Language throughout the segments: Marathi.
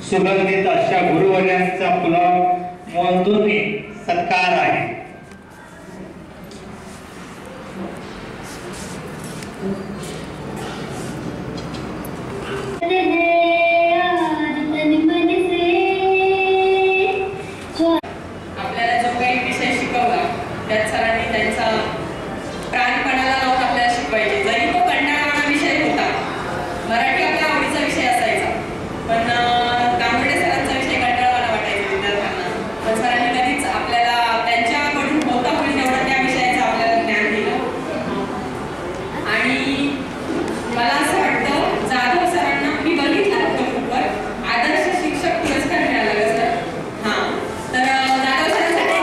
सुगंधित अशा गुरुवर्यांचा पुलाव मोंदूने सत्कार आहे. आपल्याला जो काही विषय शिकवला त्यात सरांनी त्यांचा प्राणपणाला लावून आपल्याला शिकवायचे. जरी तो कंटाळवाणा विषय होता, मराठी आपल्या आवडीचा विषय असायचा, पण कांबळे सरांचा विषय कंटाळवाणा वाटायचा विद्यार्थ्यांना. पण सरांनी कधीच आपल्याला त्यांच्याकडून होता होईल तेवढं त्या विषयाचं आपल्याला ज्ञान दिलं. आणि मला असं वाटतं जाधव सरांना मी बघितलं होतं खूपवर आदर्श शिक्षक पुरस्कार मिळाला का सर? हां, तर जाधव सरांसाठी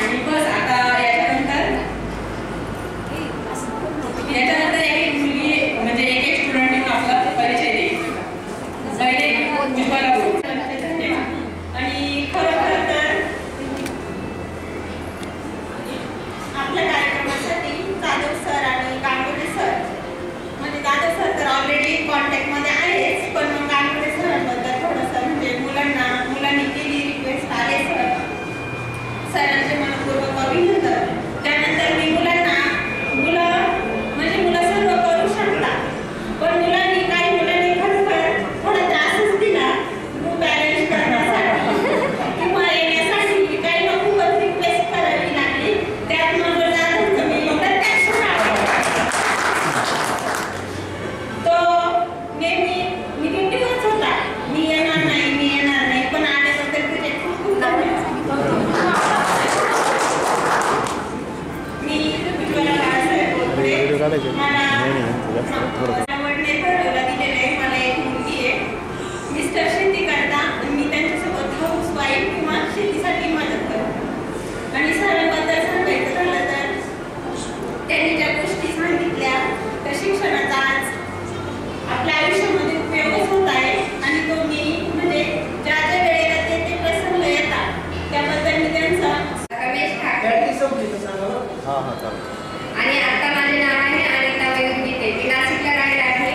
आणि बस आता याच्यानंतर एक मुलगी म्हणजे एक स्टुडंट येऊन आपला परिचय देईल. पहिले उज्ज्वला बोल. आणि खरं तर आपल्या कार्यक्रमासाठी जाधव सर आणि गांगुर्डे सर, म्हणजे जाधव सर तर ऑलरेडी कॉन्टॅक्टमध्ये आहेच, पण मग गांगुर्डे सरांबद्दल थोडंसं म्हणजे मुलांनी केली रिक्वेस्ट आले सरांचे मनपूर्वक अभिनंदन. त्यानंतर मी मुलं सर्व करू शकतात, पण काही मुलांनी खरंच थोडा त्रासच दिला बॅलन्स करण्यासाठी किंवा येण्यासाठी. काही खूपच रिक्वेस्ट करावी लागली. त्यात मग जाधवचं मी प्रत्यक्ष तो नेहमी निगेटिव्हच होता, मी येणार नाही, पण आल्याबद्दल तुझे खूप खूप धन्यवाद. मी उज्ज्वला बाळासाहेब बोलते. मला आवडणे ठरवलं दिलेलं आहे. मला एक मुलगी आहे, मिस्टर शेती करता, मी त्यांच्यासोबत हाऊस वाईफ किंवा शेतीसाठी मदत करतो. आणि सरांबद्दल सांगायचं झालं तर त्यांनी ज्या गोष्टी सांगितल्या त्या शिक्षणाचा आज आपल्या आयुष्यामध्ये उपयोगच होत आहे. आणि तो मी म्हणजे ज्या वेळेला ते प्रसंग येतात त्याबद्दल मी त्यांचा रमेश ठाकरे. आणि आता माझे नाव आहे अनिता मयूर गीते. मी नाशिकला राहिला आहे.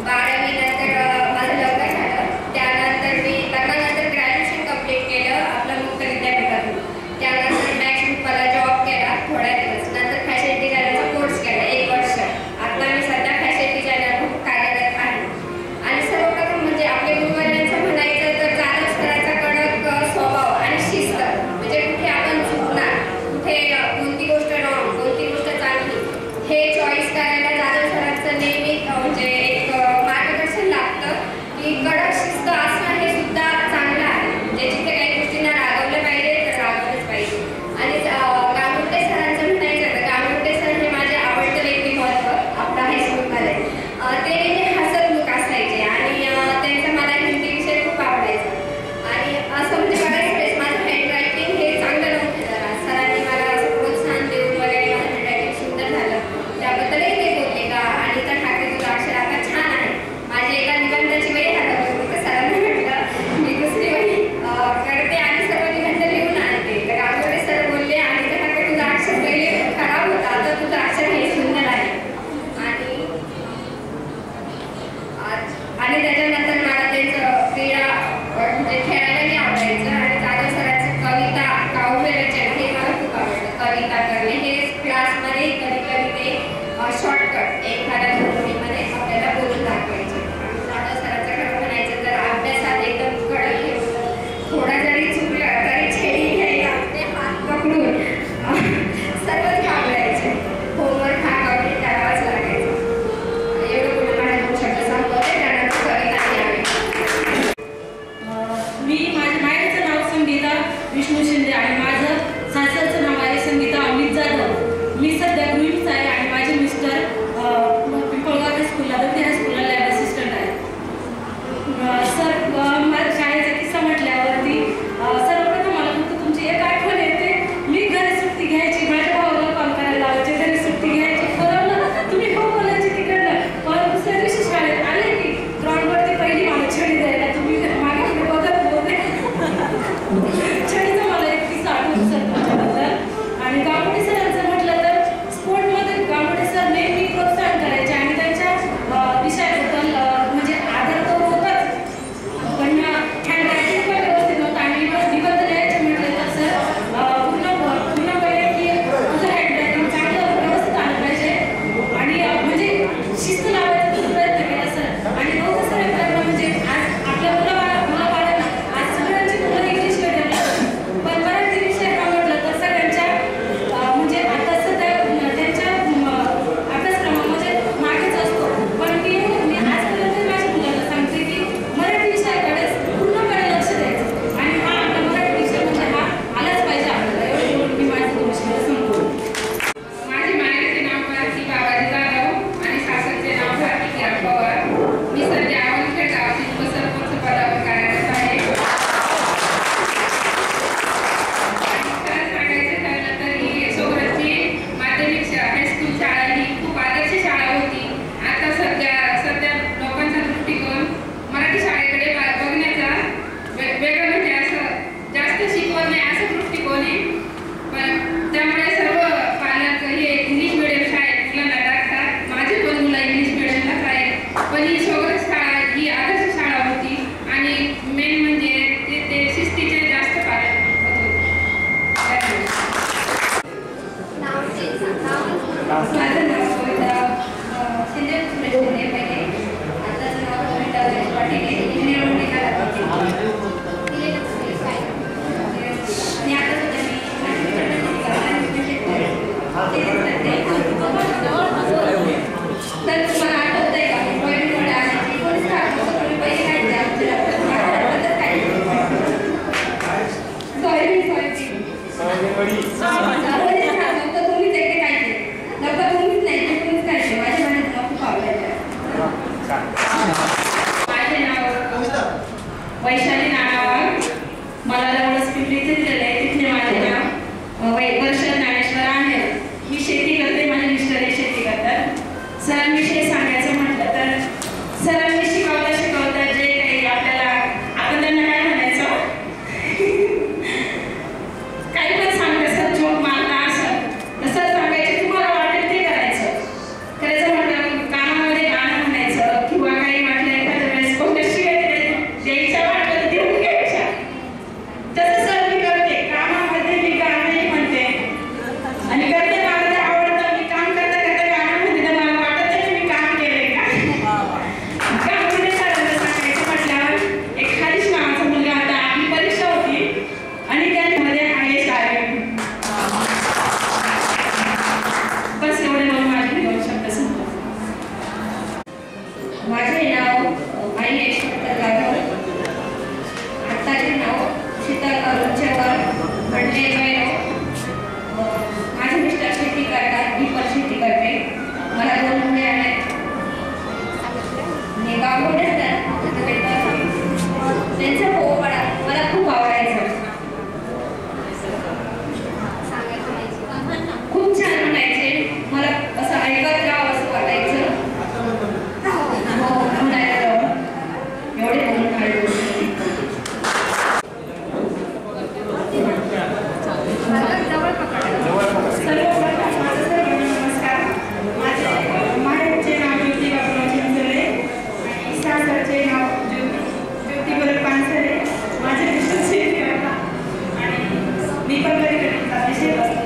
12वी नंतर माझं लग्न झालं. त्यानंतर मी लग्नानंतर ग्रॅज्युएशन कंप्लीट केलं आपलं मुक्त विद्यापीठातून. त्यानंतर नेक्स्ट मला जॉब केला थोड्या दिवस. नंतर फॅशन डिझायनरचा कोर्स केला 1 वर्ष. आता मी सध्या फॅशन डिझायनर म्हणून कार्यरत आहे. आणि सर्वप्रथम म्हणजे आपल्या गुरुवर्यांचं म्हणायचं तर जाधव सरांचा कडक स्वभाव आणि शिस्त, म्हणजे कुठे आपण चुकणार, कुठे कोणती गोष्ट रॉंग, कोणती गोष्ट चांगली, हे चॉईस करायला जाधव सरांचं नेहमी म्हणजे एक मार्गदर्शन लागतं की कडक शिस्त असणं हे सुद्धा चांगलं आहे. म्हणजे जिथे काही गोष्टींना रागवलं पाहिजे तर रागवलंच पाहिजे. आणि गांगुर्डे सरांचं म्हणायचं तर गांगुर्डे सर हे माझे आवडतं व्यक्तिमत्व आपलं हायस्कूलमध्ये. ते नेहमी हसतमुख असायचे आणि त्यांचा मला हिंदी विषय खूप आवडायचा. आणि असं म्हणजे बऱ्याच वेळेस माझं हँडरायटिंग हे चांगलं नव्हतं जरा. सरांनी मला असं प्रोत्साहन देऊन वगैरे माझं हँडरायटिंग सुंदर झालं. त्याबद्दलही ते बोलले का अनिता ठाकरे तुझं अक्षर आता छान आहे. माझी एका निबंधाची वही हरवली होती, तर सरांना म्हटलं मी दुसरी वही करते आणि सर्व निबंध लिहून आणते. तर गांगुर्डे सर बोलले अनिता ठाकरे तुझं अक्षर पहिले खराब होता, आता तुझं अक्षर हे सुंदर आहे. आणि सरांविषयी सांगायचं म्हटलं तर सरांनी शिकवता शिकवता जे काही आपल्याला, आपण त्यांना काय म्हणायचं, काही पण सांगत जोक मारता असं तसंच सांगायचं, तुम्हाला वाटेल ते करायचं. करायचं म्हटलं कानामध्ये गाणं म्हणायचं किंवा काही वाटलं एखाद्या वेळेस कोणत्या शिवाय द्यायच्या वाटलं देऊन घ्यायच्या. तसं सर मी करते, कामामध्ये मी गाणंही म्हणते आणि करते. मला ते आवडतं. मी काम करता करता गाणं म्हणते तर मला वाटत नाही मी काम केलंय का. गावामध्ये सरांना सांगायचं म्हटल्यावर एक हरीश नावाचा मुलगा होता. आपली परीक्षा होती आणि त्यामध्ये हायेस्ट आले. बस एवढे बोलून माझे 2 शब्द संपले. माझे नाव आई यशवंत जाधव, आत्ताचे नाव शीतल अरुण चव्हाण, वडले माझे मिस्टर शेती करतात, मी पण शेती करते. मला 2 मुले आहेत. आणि गावमध्ये त्यांचा पोवाडा मला खूप आवडायचा. खूप छान म्हणायचे. मला असं ऐकत राहावं असं वाटायचं. म्हणायला एवढे बोलून काढले. नमस्कार. माझे माहेरचे नाव ज्योती बाबूराव चिंचोले आणि सासरचे नाव ज्योती बरं पानसरे. माझे मिस्टर शेती करतात आणि मी पण कधी कधी जाते.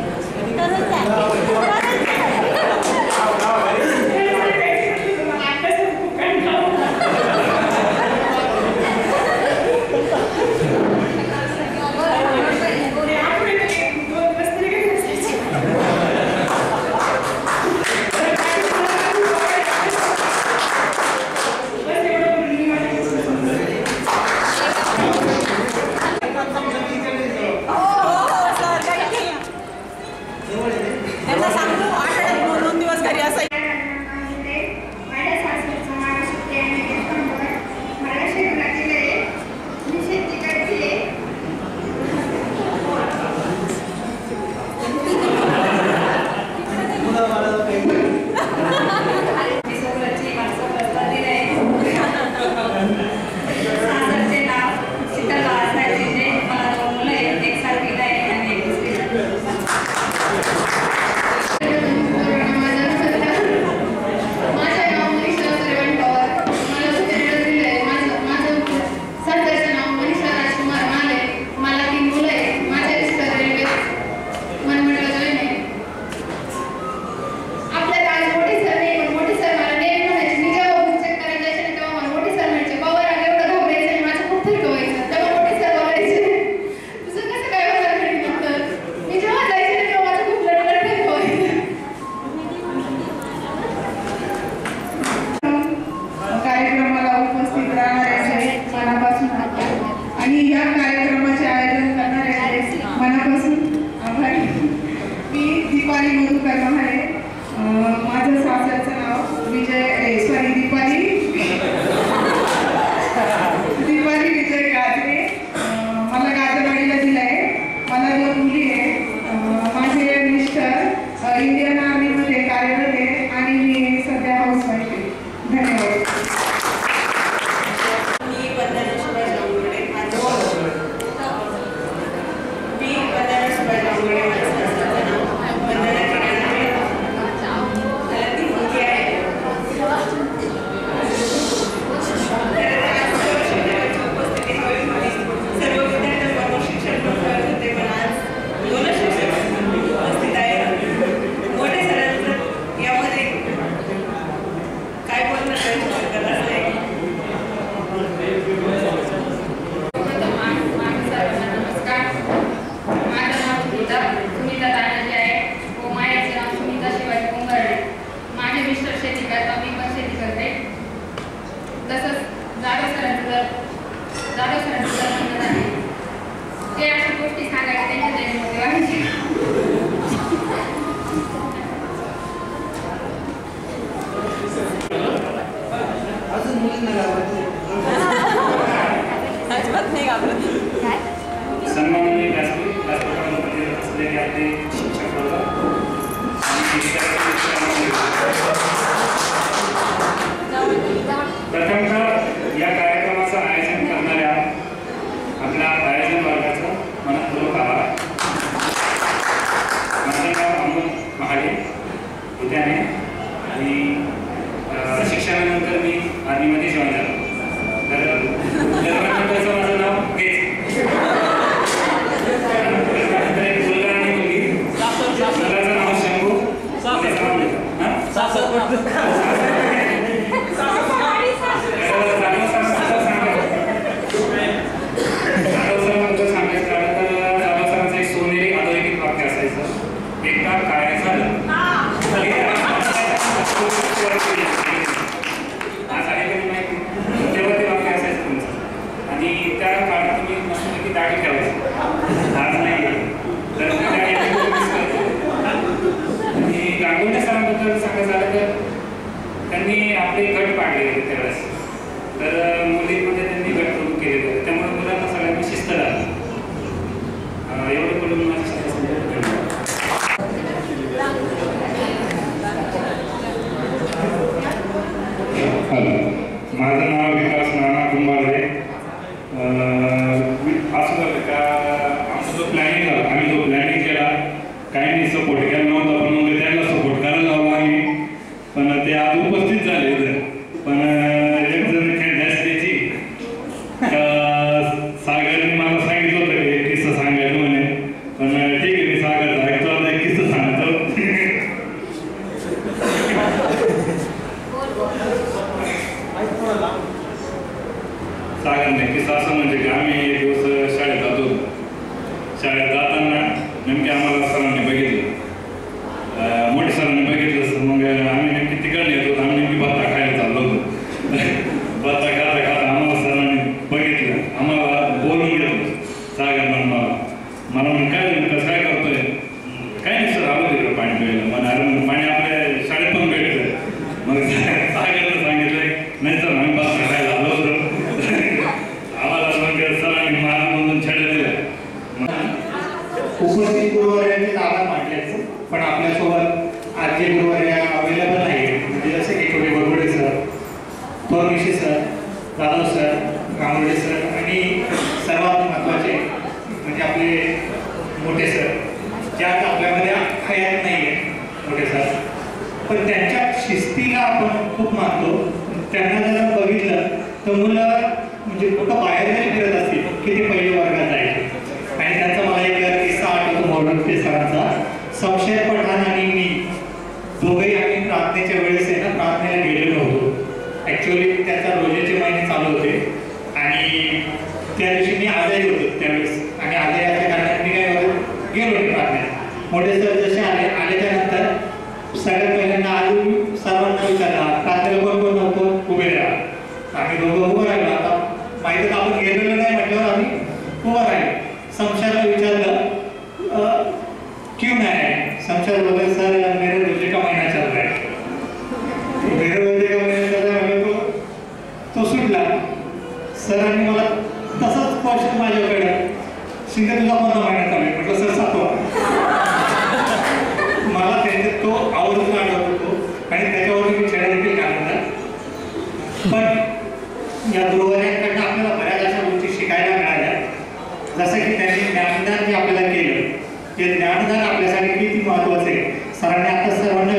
आणि या कार्यक्रमाचे आयोजन करणारे आहेत मनापासून आभारी. मी दीपाली मधुकर महाले. माझं सासरचं नाव दीपाली विजय गाजरे. मला गाजरवाडीला दिलं आहे. मला 2 मुली आहेत. माझे मिस्टर इंडियन आर्मीमध्ये कार्यरत आहे आणि मी सध्या हाऊसवाईफ आहे. धन्यवाद. सन्माननीय व्यासपीठामध्ये असलेले आपले शिक्षक वर्ग आणि त्यांनी आपले गट पाडले होते त्यावेळेस, तर मुलींमध्ये त्यांनी गट प्रमुख केले होते, त्यामुळे मुलांना सगळ्यांनी शिस्त लागली. एवढं बोलून माझी माझं नाव विकास नाना कुंभारे. असं झालं का आमचा जो प्लॅनिंग झाला, आम्ही जो प्लॅनिंग केला काही सपोर्ट केला नव्हता, पण मग त्यांना सपोर्ट करायला लावला आम्ही. पण ते आज उपस्थित झाले होते. पण एक जण गॅस द्यायची सागरने मला सांगितलं होतं की एक किस्सा सांगायचं म्हणे. पण ठीक आहे, मी सागरचा ऐकतो, आता एक किस्सा सांगतो. सागरने किस्सा असं म्हणजे की आम्ही एक दिवस शाळेत जातो. शाळेत जाताना नेमके आम्हाला सरांनी बघितलं, मोठे सरांनी बघितलं. मग आम्ही नेमकी तिकडे येतो, आम्ही नेमकी भत्ता खायला चाललो होतो. भत्ता खाता खाता आम्हाला सरांनी बघितलं, आम्हाला बोलून घेतलं. सागर मला मग काय कसं काय करतोय, काय नाही सर, आलो तिकडं पाणी प्यायला. मला अरे पाणी आपल्या शाळेत पण भेटतं. मग सागरनं सांगितलं नाही सर, आम्ही भत्ता खायला आलो होतो. आम्हाला मग सरांनी माझ्यामधून छेडा दिला. उपस्थित गुरुवार्यांचे आभार मानले, पण आपल्यासोबत आज जे गुरुवार अवेलेबल नाही, म्हणजे जसे की छोटे Bagwade sir, Thormishi sir, Jadhav sir, Gangurde sir आणि सर्वात महत्त्वाचे म्हणजे आपले मोठे सर, जे आता आपल्यामध्ये हयात नाही आहे मोठे सर, पण त्यांच्या शिस्तीला आपण खूप मानतो. त्यांना जर बघितलं तर मुलं म्हणजे कुठं बाहेर जरी फिरत असतील की ते पहिल्या वर्गात जायचे. आणि त्यांचा मला एक किस्सा आठवतो मोडते सरांचा. संशय पठाण आणि मी दोघेही आम्ही प्रार्थनेच्या वेळेस आहे ना, प्रार्थनेला गेलेलो होतो. ॲक्च्युअली त्याचा रोजेचे महिने चालू होते आणि त्या दिवशी मी आजारी होतो त्यावेळेस, आणि आजारी असल्या कारणाने मी काय गेलो नाही प्रार्थनेला. मोठे सर जसे आल्याच्या नंतर सगळ्यात पहिल्यांदा आधी सर्वांना विचारला, प्रार्थनेला कोण कोण नव्हतं, उभे राहा. आम्ही दोघं उभं राहिलो. आता माहिती आपण गेलेलो नाही म्हटल्यावर आम्ही उभं राहिलो. संशयाला विचारलं क्यों नहीं है? संशय बोले सर मेरे रोजे का महीना चल रहा है. मेरे रोजे का महीना चल रहा है तो सुटला. सरांनी मला तसंच क्वेश्चन माझ्याकडे, शिंदे तुझा कोणता महिना चालू आहे? म्हटलं सर 7वा. मला त्यांचे तो आवर्जून आठवत होतो आणि त्याच्यावर मी छेडा देखील काढला. पण या गुरुवाऱ्यांकडनं आपल्याला बऱ्याच अशा गोष्टी शिकायला मिळाल्या, जसं की त्यांनी ज्ञानदान जे आपल्याला केलं, ते ज्ञानदान आपल्यासाठी किती महत्त्वाचं आहे. सरांनी आता सर्वांना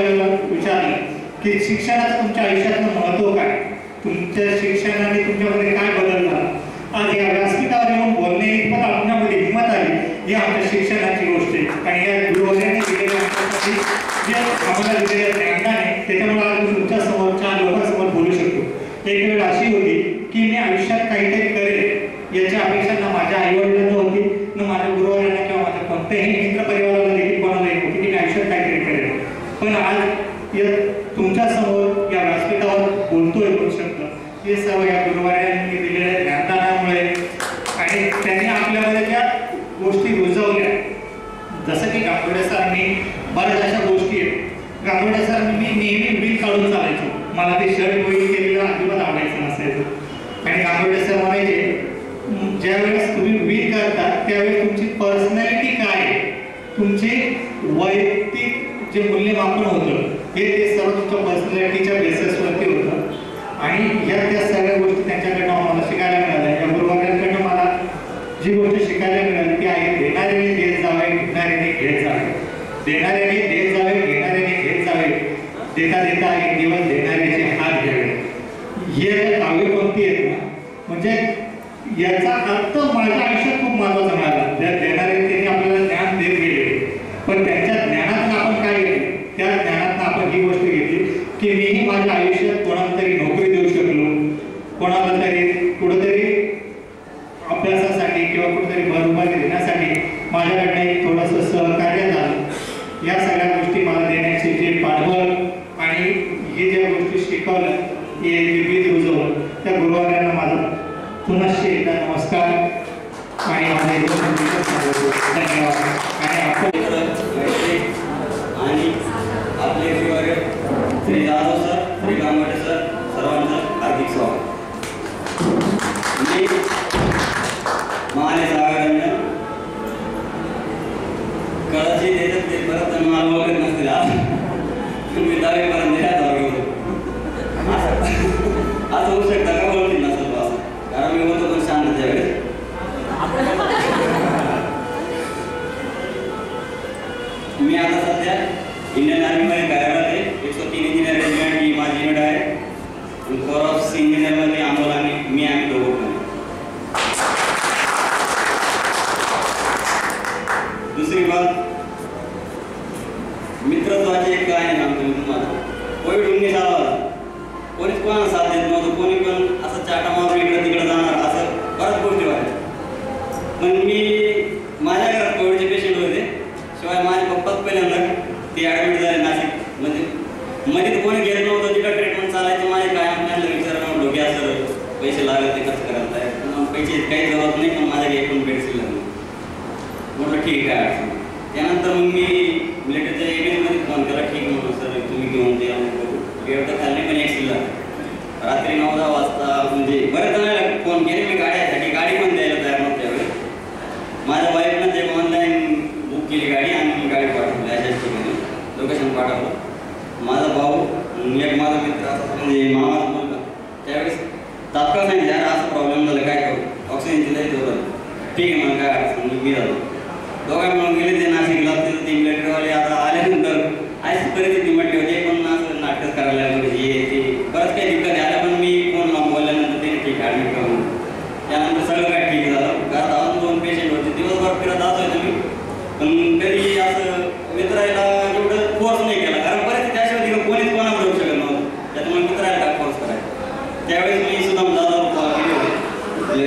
विचारलं की शिक्षणाचं तुमच्या आयुष्यातलं महत्त्व काय, तुमच्या शिक्षणाने तुमच्यामध्ये काय बदल झाला. आज या व्यासपीठावर येऊन बोलणे इतपत आपल्यामध्ये हिंमत आली, ही आमच्या शिक्षणाची गोष्ट आहे. आणि या गुरुवाऱ्यांनी दिलेल्या आमच्यासाठी जे आम्हाला दिलेलं ज्ञानदान आहे, त्याच्यामुळे आज तुमच्यासमोर 4 लोकांसमोर बोलू शकतो. एक वेळ अशी होती की मी आयुष्यात काहीतरी करेल याची अपेक्षा ना माझ्या आईवडिलांना होती, न माझ्या गुरुवारांना किंवा माझ्या कोणत्याही मित्र परिवाराला देखील कोणाला होती की मी आयुष्यात काहीतरी करेल. पण आज या तुमच्यासमोर या व्यासपीठावर बोलतोय बोलू शकतो, हे सर्व या गुरुवारांनी दिलेल्या ज्ञानदानामुळे. आणि त्यांनी आपल्यामध्ये त्या गोष्टी रुजवल्या. जसं की गांगुर्डे सरांनी बऱ्याच अशा गोष्टी आहेत. गांगुर्डे सरांनी मी नेहमी बिल काढून चालायचो, मला ते शर्ट वगैरे केलेलं अजिबात आवडायचं नसायचं. आणि गांगुर्डे सर म्हणायचे ज्यावेळेस तुम्ही विल करता त्यावेळेस तुमची पर्सनॅलिटी काय आहे, तुमचे वैयक्तिक जे मूल्यमापन होतं ते सर्व तुमच्या पर्सनॅलिटीच्या बेसिसवरती होतं. आणि या त्या सगळ्या गोष्टी त्यांच्याकडनं आम्हाला शिकायला मिळाल्या. या गुरुवाऱ्यांकडनं मला जी गोष्ट शिकायला मिळाली ती आहे, देणाऱ्याने देत जावे, घेणाऱ्याने घेत जावे. देणाऱ्याने देत जावे, घेणाऱ्याने घेत जावे. देता देता एक दिवस देणाऱ्याचे हात घ्यावे. हे दावे कोणती आहेत ना, म्हणजे याचा अर्थ माझ्या आयुष्यात खूप महत्त्वाचा मिळाला. ज्या देणारे त्यांनी आपल्याला ज्ञान देत गेले, पण त्यांच्या ज्ञानातून आपण काय घेतलं, त्या ज्ञानातून आपण ही गोष्ट घेतली की मीही माझ्या स्वतःच्या आयुष्यात कोणाला तरी नोकरी देऊ शकलो, कोणाला तरी कुठेतरी अभ्यासासाठी किंवा कुठेतरी भरपाई देण्यासाठी माझ्याकडनं एक थोडंसं सहकार्य झालं. या सगळ्या गोष्टी मला देण्याचे जे पाठबळ आणि हे ज्या गोष्टी शिकवल्या हे बीज रुजवलं त्या गुरुवारांना माझा पुन्हा एकदा नमस्कार आणि धन्यवाद. आणि आपले गुरुवार श्री जाधव सर, श्री गांगोटे सर, सर्वांचं हार्दिक स्वागत. मी महाले सागरांना कदाचित येतात ते परत मला वगैरे नसतील. आज तुम्ही दहावीपर्यंत असं होऊ शकता का बोलतील नसेल असं, कारण मी होतो पण शांत त्यावेळेस. मी आता सध्या इंडियन आर्मीमध्ये कार्यरत आहे. 103 इंजिनियर रेजिमेंट ही माझी युनिट आहे. कोर ऑफ सी इंजिनियरमध्ये आम्हाला आम्ही दोघं. दुसरी बात, मित्रत्वाचे एक काय सांगतो मी तुम्हाला. कोविड-19 आला, कोणीच कोणाला साथ देत नव्हतं, कोणी पण असं चाटा मारून इकडं तिकडं जाणार, असं बऱ्याच गोष्टी व्हायच्या. पण मी माझ्या घरात कोविडचे पेशंट होते, शिवाय माझे पप्पाच पहिल्यांदा ते ॲडमिट झाले नाशिक. मध्ये तर कोणी घेत नव्हतं, तिकडं ट्रीटमेंट चालायचं. माझे काय आपल्याला विचारणं डोके असं पैसे लागत ते खर्च करायला तयार. पैसे काही जवळ नाही, पण माझ्या काही पण पेड शिल्लक नाही. म्हटलं ठीक आहे अडचण. त्यानंतर मग मी मिलिटरीच्या एरियामध्ये फोन केला. ठीक म्हणून सर तुम्ही घेऊन द्या वेळ तर खाल्ली पण एक शिल्लक. रात्री 9-10 वाजता म्हणजे बरेच जणांना फोन केले मी गाड्यासाठी, गाडी पण द्यायला तयार नव्हते त्यावेळेस. माझ्या वाईफनं ते ऑनलाईन बुक केली गाडी आणि मी गाडी पाठवली अशाच ठिकाणी लोकेशन पाठवलं. माझा भाऊ एक माझा मित्र म्हणजे मामाचा मुलगा त्यावेळेस तात्काळ सांगितलं यार असं प्रॉब्लेम झालं काय करू, ऑक्सिजनची लई जोर. ठीक आहे मग काय अडचण मी झालो. दोघांना मिळून गेले ते नाशिकला. तिथं ते मिलिटरीवाले आता आल्यानंतर अशी परिस्थिती म्हटली होती, पण असं नाटक करायला लागलं हे ते बरंच काही दिक्कत आल्या. पण मी फोन लावून बोलल्यानंतर ते ठीक ॲडमिट करून त्यानंतर सगळं काय ठीक झालं. घरात अजून 2 पेशंट होते. दिवसभर फिरत असतो मी, पण कधी असं मित्राला एवढं फोर्स नाही केला, कारण परिस्थिती त्याशिवाय तिकडं कोणीच कोणाला जाऊ शकत नव्हतं. त्याच्यामुळे मित्राला काय फोर्स करायचं. त्यावेळेस मी सुद्धा दादा कॉल केले होते,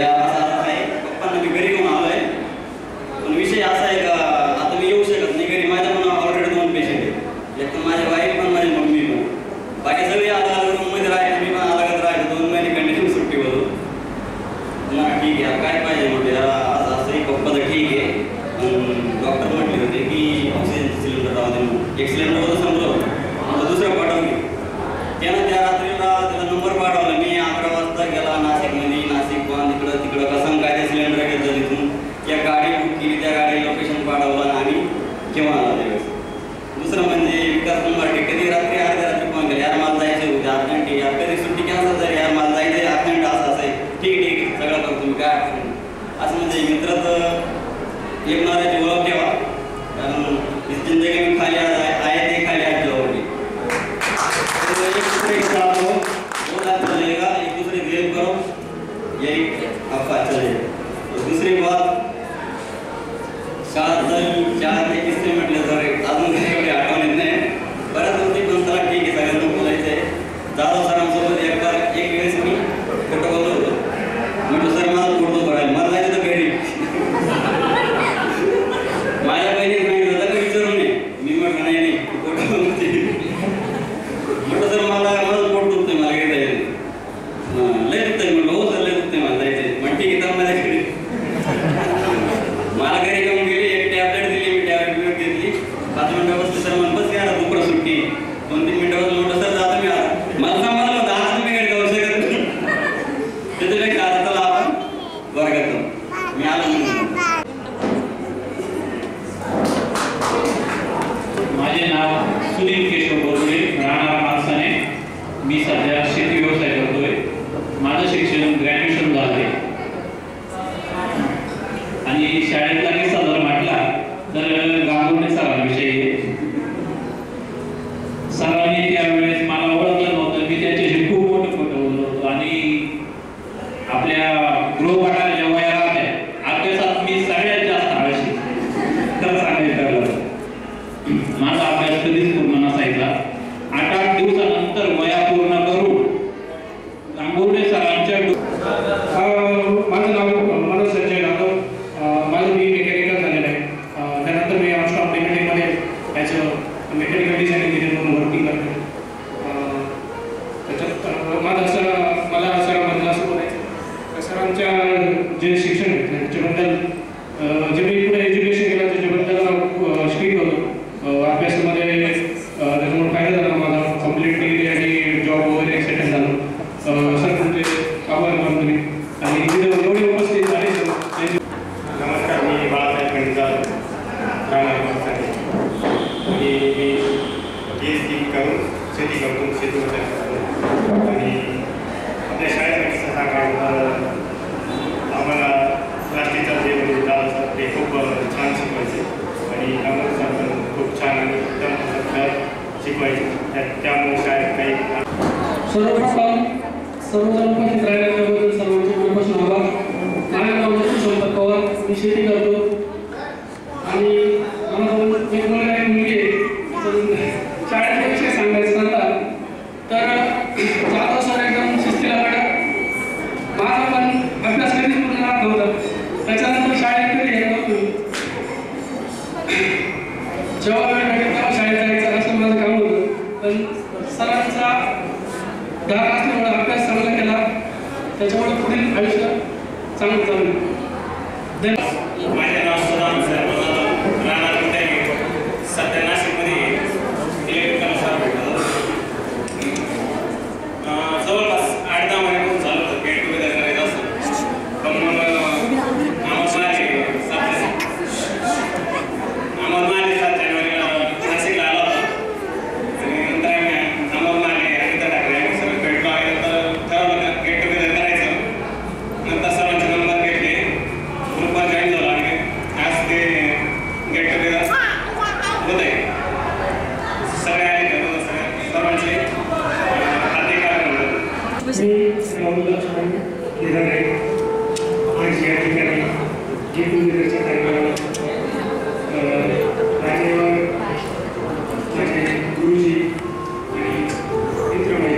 असं आहे पप्पांना मी घरी घेऊन आलो आहे. पण विषय असा आहे का आता मी येऊ शकत नाही घरी. माझ्या पण ऑलरेडी 2 पेशंट आहेत. एक तर माझी वाईफ पण माझी मम्मी पण. बाकी सगळे आता रूममध्ये राहायचं, मी पण अलगत राहायचं. 2 महिने कंटिन्यू सुट्टी होतो. मला ठीक आहे काय पाहिजे म्हटलं जरा असं असंही पप्पा तर ठीक आहे. डॉक्टर म्हटले होते की ऑक्सिजन सिलेंडर राहू दे. एक सिलेंडर होतं समजलं, आता दुसरं पाठवली. त्यानं त्या रात्रीला त्याला नंबर पाठवला. मी 11 वाजता गेला नाशिकमध्ये. नाशिक पण तिकडं कसं काय ते सिलेंडर घेतलं तिथून. एक गाडी बुक केली, त्या गाडी लोकेशन पाठवलं आणि केव्हा आला त्यावेळेस. दुसरं म्हणजे विकास नंबर कधी रात्री अर्ध्या रात्री फोन केला, यार मला जायचं होते अर्जंट, यार कधी सुट्टी कॅन्सल झाली, यार मला जायचं अर्जंट असं आहे. ठीक आहे सगळं करतो तुम्ही काय अडचण. असं म्हणजे मित्राचं एक नावाची ओळख ठेवा, कारण जिंदगी में खाली आए थे खाली आज जाओगे. एक दूसरे के साथ हो, वो रात चलेगा, एक दूसरे की हेल्प करो, यही आपका चलेगा. दुसरी बात, शाळेतले किस्से म्हटले तर अजून काही एवढी आठवण येत नाही. बऱ्याच गोष्टी पण चला ठीक आहे सगळ्यांना बोलायचं आहे. जाधव सरांसोबत एक वेळेस मी फोटो बोललो होतो. म्हटलं सर मला फोटो काढायला, मला जायचं तर घरी. माझ्या बहिणी सांगितलं होतं का विचारून ये. मी म्हटलं नाही फोटो बोलते. म्हटलं सर मला पोट दुखतंय, मला घरी जायचं. लय दुखतंय म्हटलं. हो सर लय दुखतंय मला जायचंय. म्हण ठीक आहे तर माझ्या घरी. मला घरी घेऊन गेली, एक टॅबलेट दिली, मी टॅबलेट घेतली. 5 मिनिटं बसली सर म्हणून बस घ्या दुपार सुट्टी. 2-3 मिनिटं बसलं म्हटलं सर जाता मी आला. मला सांभाळलं होतं आज तुम्ही घरी जाऊ शकत नाही. त्याच्यापेक्षा आता चला आपण वर्गात जाऊ. मी आलो म्हणून. माझे नाव सुनील केशव बोरडे, राहणार मालसाने. मी सध्या शेती व्यवसाय करतोय. माझं शिक्षण ग्रॅज्युएशन झालंय. आणि शाळेतला किस्सा जर म्हटला तर गांगोटे सरांविषयी. सरांनी त्यावेळेस मला ओळखलं नव्हतं. मी त्याच्याशी खूप मोठं बोललो होतो. आणि आपल्या गृहपाठाच्या वया राहत्या अभ्यासात मी सगळ्यात जास्त आळशी खरं सांगायचं ठरलं. माझा अभ्यास कधीच पूर्ण नसायचा. 8-8 दिवसानंतर वया पूर्ण शिकवायचे त्यामुळे शाळेत काही सर्वप्रथम सर्वजण उपस्थित राहिल्याबद्दल सर्वांचे मनापासून आभार. माझे नाव संपर्क पवार, मी शेती करतो आणि मला एक मुलगा एक मुलगी आहे. शाळेतले विषय सांगायचं झालं तर जाधव सर एकदम शिस्तीला वाटत. माझा पण अभ्यास कधीच पूर्ण राहत नव्हता. त्याच्यानंतर शाळेत कधी येत नव्हतो. जेव्हा वेळ भेटेल तेव्हा शाळेत जायचं असं माझं काम होतं. पण सरांचा धाक असल्यामुळे अभ्यास चांगला केला, त्याच्यामुळे पुढील आयुष्य चांगलं चालू. माझे नाव सुदाम सर, राहणार कुठे सध्या नाशिकमध्ये इलेक्ट्रिकल शॉप जवळपास 8-10 महिन्यापासून चालू होतं गेट टुगेदर करायचं असतं. पण मग आम्हाला 7 जानेवारीला नाशिकला आला होता आणि नंतर आम्ही अनिता ठाकरे सगळं भेटलो आहे. तर ठरवलं गेट टुगेदर करायचं. नंतर सर्वांचे नंबर घेतले, ग्रुपवर जॉईन झालो आणि आज ते गेट टुगेदर होत आहे. सगळे आले सर्वांचे हार्दिक अभिनंदन. मी राहुल लक्ष्मण केदारे आज या ठिकाणी गेट टुगेदरच्या कार्यक्रमाला राजेवर माझे गुरुजी आणि मित्रमंडळी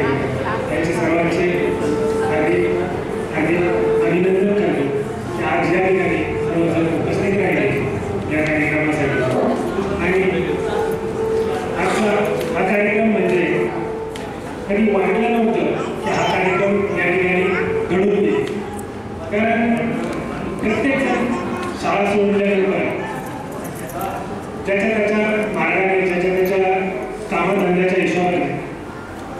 त्यांचे सर्वांचे हार्दिक अभिनंदन करतो की आज या ठिकाणी सर्वजण उपस्थित राहिले या कार्यक्रमासाठी. आणि आजचा हा कार्यक्रम म्हणजे कधी वाटलं नव्हतं की हा कार्यक्रम या ठिकाणी घडून येईल. कारण प्रत्येकजण शाळा सोडल्यानंतर त्याच्या मार्गाने त्याच्या कामधंद्याच्या हिशोबाने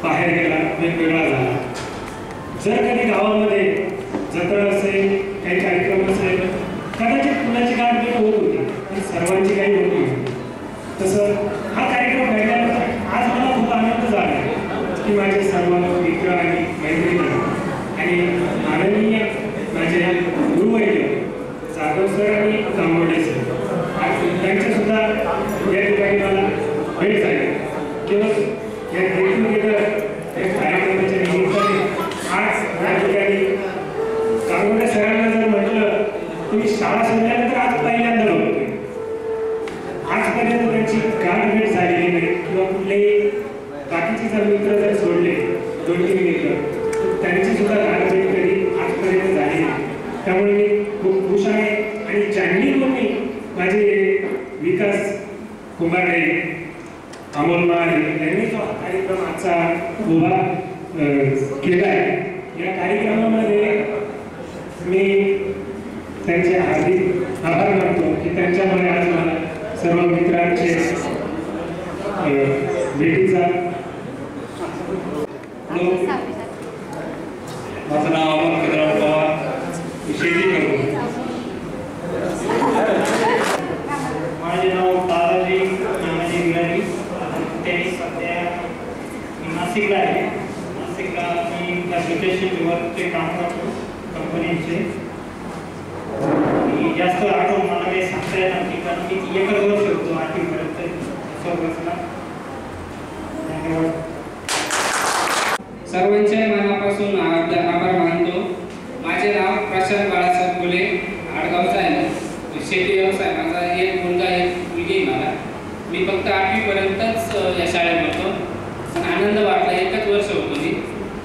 बाहेर गेला, वेगवेगळा झाला. जर कधी गावामध्ये जत्रा असेल, काही कार्यक्रम असेल, कदाचित कुणाची गाठभेट होत होती पण सर्वांची काही होत नव्हती. तसं हा कार्यक्रम घडल्यानंतर आज मला खूप आनंद झाला की माझे सर्व मित्र आणि मैत्रिणी आणि माननीय माझे गुरुवैद्य जाधव सर आणि तांबोडे सर त्यांच्यासुद्धा या ठिकाणी मला भेट झाली. केवळ या गेट टुगेदर या कार्यक्रमाच्या निमित्ताने आज या ठिकाणी तांबोडे सरांना जर म्हटलं तुम्ही शाळा सोडल्यानंतर आज पहिल्यांदा होते. आजपर्यंत त्यांची गाठभेट झालेली नाही किंवा कुठलेही बाकीचे जर मित्र जर सोडले 2-3 मित्र तर त्यांची सुद्धा गाठभेट कधी आजपर्यंत झाली नाही. त्यामुळे मी खूप खुश आहे. आणि ज्यांनी कोणी माझे विकास कुंभारे, अमोल महारे यांनी जो कार्यक्रम आजचा उभा केला आहे, या कार्यक्रमामध्ये मी त्यांचे हार्दिक आभार मानतो की त्यांच्यामुळे आज मला सर्व मित्रांचे भेटीचा. माझं नाव अमोल केदार पवार, मी शेती करतो. माझे नाव दादाजी नानाजी गिराणी. त्यांनी सध्या नाशिकला आहे. नाशिकला मी फॅब्रिकेशन वर्कचे काम करतो कंपनीचे. आणि जास्त आठवण मला काही सांगता येणार नाही कारण मी 1 वर्ष होतो 8वीपर्यंत सोबतला. धन्यवाद. सर्वांचे मनापासून आभार मानतो. माझे नाव प्रशांत बाळासाहेब फुले, आडगावचा आहे. शेती व्यवसाय माझा एक मुलगा एक मुलगी आहे मला. मी फक्त 8वीपर्यंतच या शाळेत होतो. पण आनंद वाटला, 1च वर्ष होतो मी.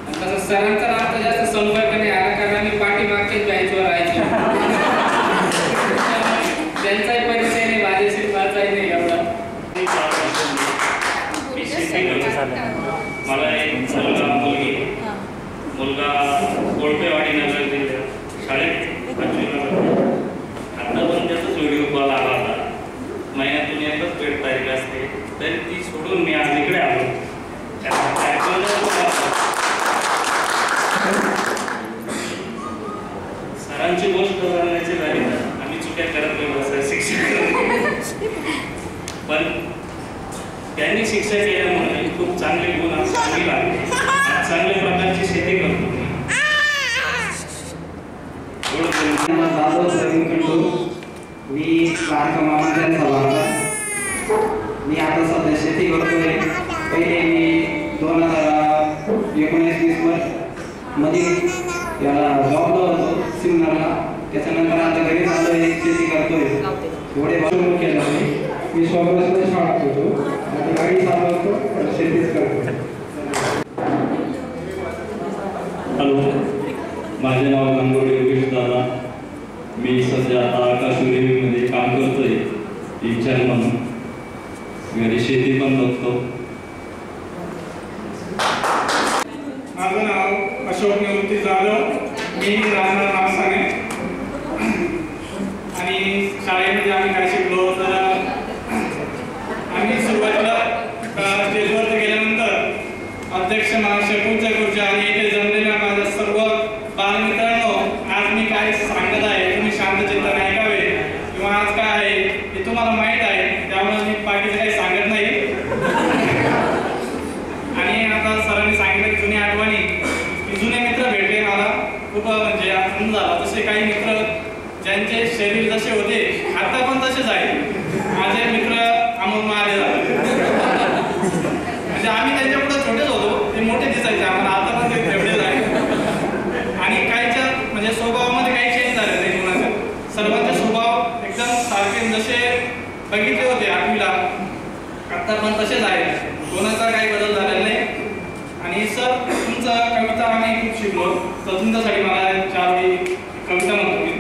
तसं सरांचा आता जास्त संपर्क नाही आला कारण मी पाठीमागच्याच बँचवर राहायचो. त्यांचाही परिचय नाही, माझ्याशी माझाही नाही एवढा. मला एक मुलगा गोळपेवाडी नगर जिल्ह्यात शाळेत 5वीला आता पण त्याचाच व्हिडिओ कॉल आला होता. महिन्यातून एकच भेट तारीख असते तरी ती सोडून मी आज इकडे आलो. सरांची गोष्ट करण्याची झाली तर आम्ही चुक्या करत नाही शिक्षक, पण त्यांनी शिक्षा केल्यामुळे खूप चांगले गुण चांगली लागले. चांगल्या प्रकारची शेती करतो. मी लाडका मामा त्यांचा वारसा. मी आता सध्या शेती करतोय. पहिले 1920 मध्ये याला जॉबला होतो सिन्नरला. त्याच्यानंतर आता घरी आलो आहे, शेती करतोय. एवढे भाषण केलं. मी स्वतःला शाळेत होतो आणि गाडी चालवतो आणि शेतीच करतो. हॅलो, माझे नाव गंगोडे योगेश दादा. मी सध्या आता आकाश मध्ये काम करतोय इंचार्ज म्हणून. घरी शेती पण बघतो. माझं नाव अशोक निवृत्ती जाधव. मी राहणार नागसाने. आणि शाळेमध्ये आम्ही काय शिकलो तर आम्ही सुरुवातीला स्टेजवर गेल्यानंतर अध्यक्ष महाशय पूज्य आणि इथे जमलेल्या माझ्या सर्व बालमित्रांनो, आज मी काय सांगत आहे तुम्ही शांत चित्ताने ऐकावे किंवा आज काय आहे हे तुम्हाला माहीत आहे, त्यामुळे मी बाकीचं काही सांगत नाही. आणि आता सरांनी सांगितलं जुन्या आठवणी की जुने मित्र भेटले मला खूप म्हणजे आनंद झाला. जसे काही मित्र ज्यांचे शरीर जसे होते आता पण तसेच आहे. माझे मित्र अमोल महाले झाले. म्हणजे आम्ही त्यांच्यापुढे छोटेच होतो, ते मोठे दिसायचे आम्हाला, आता पण ते तेवढेच आहे. आणि काहीच्या म्हणजे स्वभावामध्ये काही चेंज झाले नाही कोणाचे. सर्वांचे स्वभाव एकदम सारखे जसे बघितले होते 8वीला आता पण तसेच आहे. कोणाचा काही बदल झालेला नाही. आणि सर तुमचा कविता आम्ही खूप शिकलो, तर तुमच्यासाठी मला 4 वेळी कविता म्हणतो मी.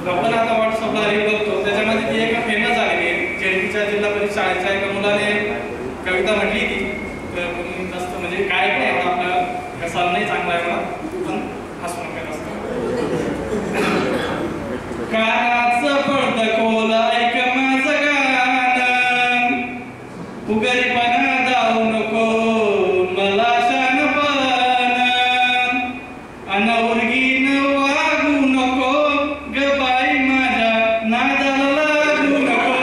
आपण आता व्हॉट्सअपला रील बघतो, त्याच्यामध्ये ती एक फेमस झालेली आहे. जेडपीच्या जिल्हा परिषद शाळेच्या एका मुलाने कविता म्हटली ती. तर जास्त म्हणजे काय नाही एवढा आपला कसा नाही चांगला आहे मला, पण हसू नका जास्त. कानाचं पडतं खोल ऐक माझं गाणं, उगरीपणा जाऊ नको मला शानपण, अनवरगीन वागू नको ग बाई माझ्या नादाला लागू नको.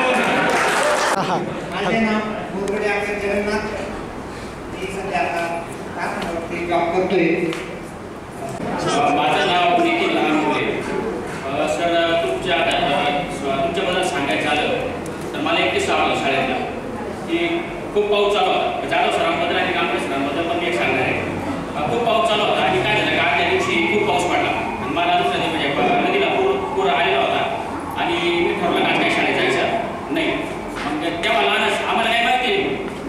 माझे नाव बोरगडे अक्षय जगन्नाथ. मी सध्या आता कामावरती जॉब करतोय. माझं नाव निखिल लहानपुरे. सर तुमच्याबद्दल सांगायचं आलं तर मला एक किस्सा आवडला शाळेतला की खूप पाऊस चालू होता. जाधव सरांबद्दल आणि कांबळे सरांबद्दल पण मी एक सांगणार आहे. खूप पाऊस चालू होता आणि काय झालं का त्या दिवशी खूप पाऊस पडला आणि मला दुसऱ्या दिवशी म्हणजे नदीला पूर आलेला होता आणि मी ठरवलं आज काही शाळेत जायचं नाही. मग तेव्हा लहान आम्हाला काय माहिती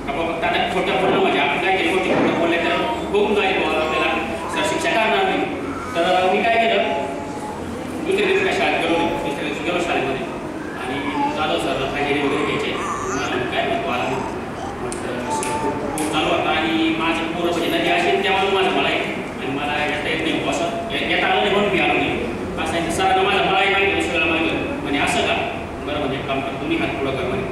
का बाबा त्यांना खोटं बोललं म्हणजे आपण काय केलं खोटी खोटं बोलले तर बघून जाईल आपल्याला सर शिक्षा करणार नाही. तर मी काय केलं दुसऱ्या दिवशी काय शाळेत गेलो नाही. दुसऱ्या दिवशी गेलो शाळेमध्ये आणि जाधव सरला हजेरी वगैरे घ्यायचे. मला काय म्हणतो आला खूप चालू होता आणि माझे पोरं म्हणजे नदी असेल त्यामुळे माझं मला आणि मला येता येत नाही असं येता आलं नाही म्हणून मी आलो नाही असं सरांना माझं मलाही माहिती सगळं माहिती म्हणजे असं का बरं म्हणजे काम कर तुम्ही हात पुढं कर म्हणे.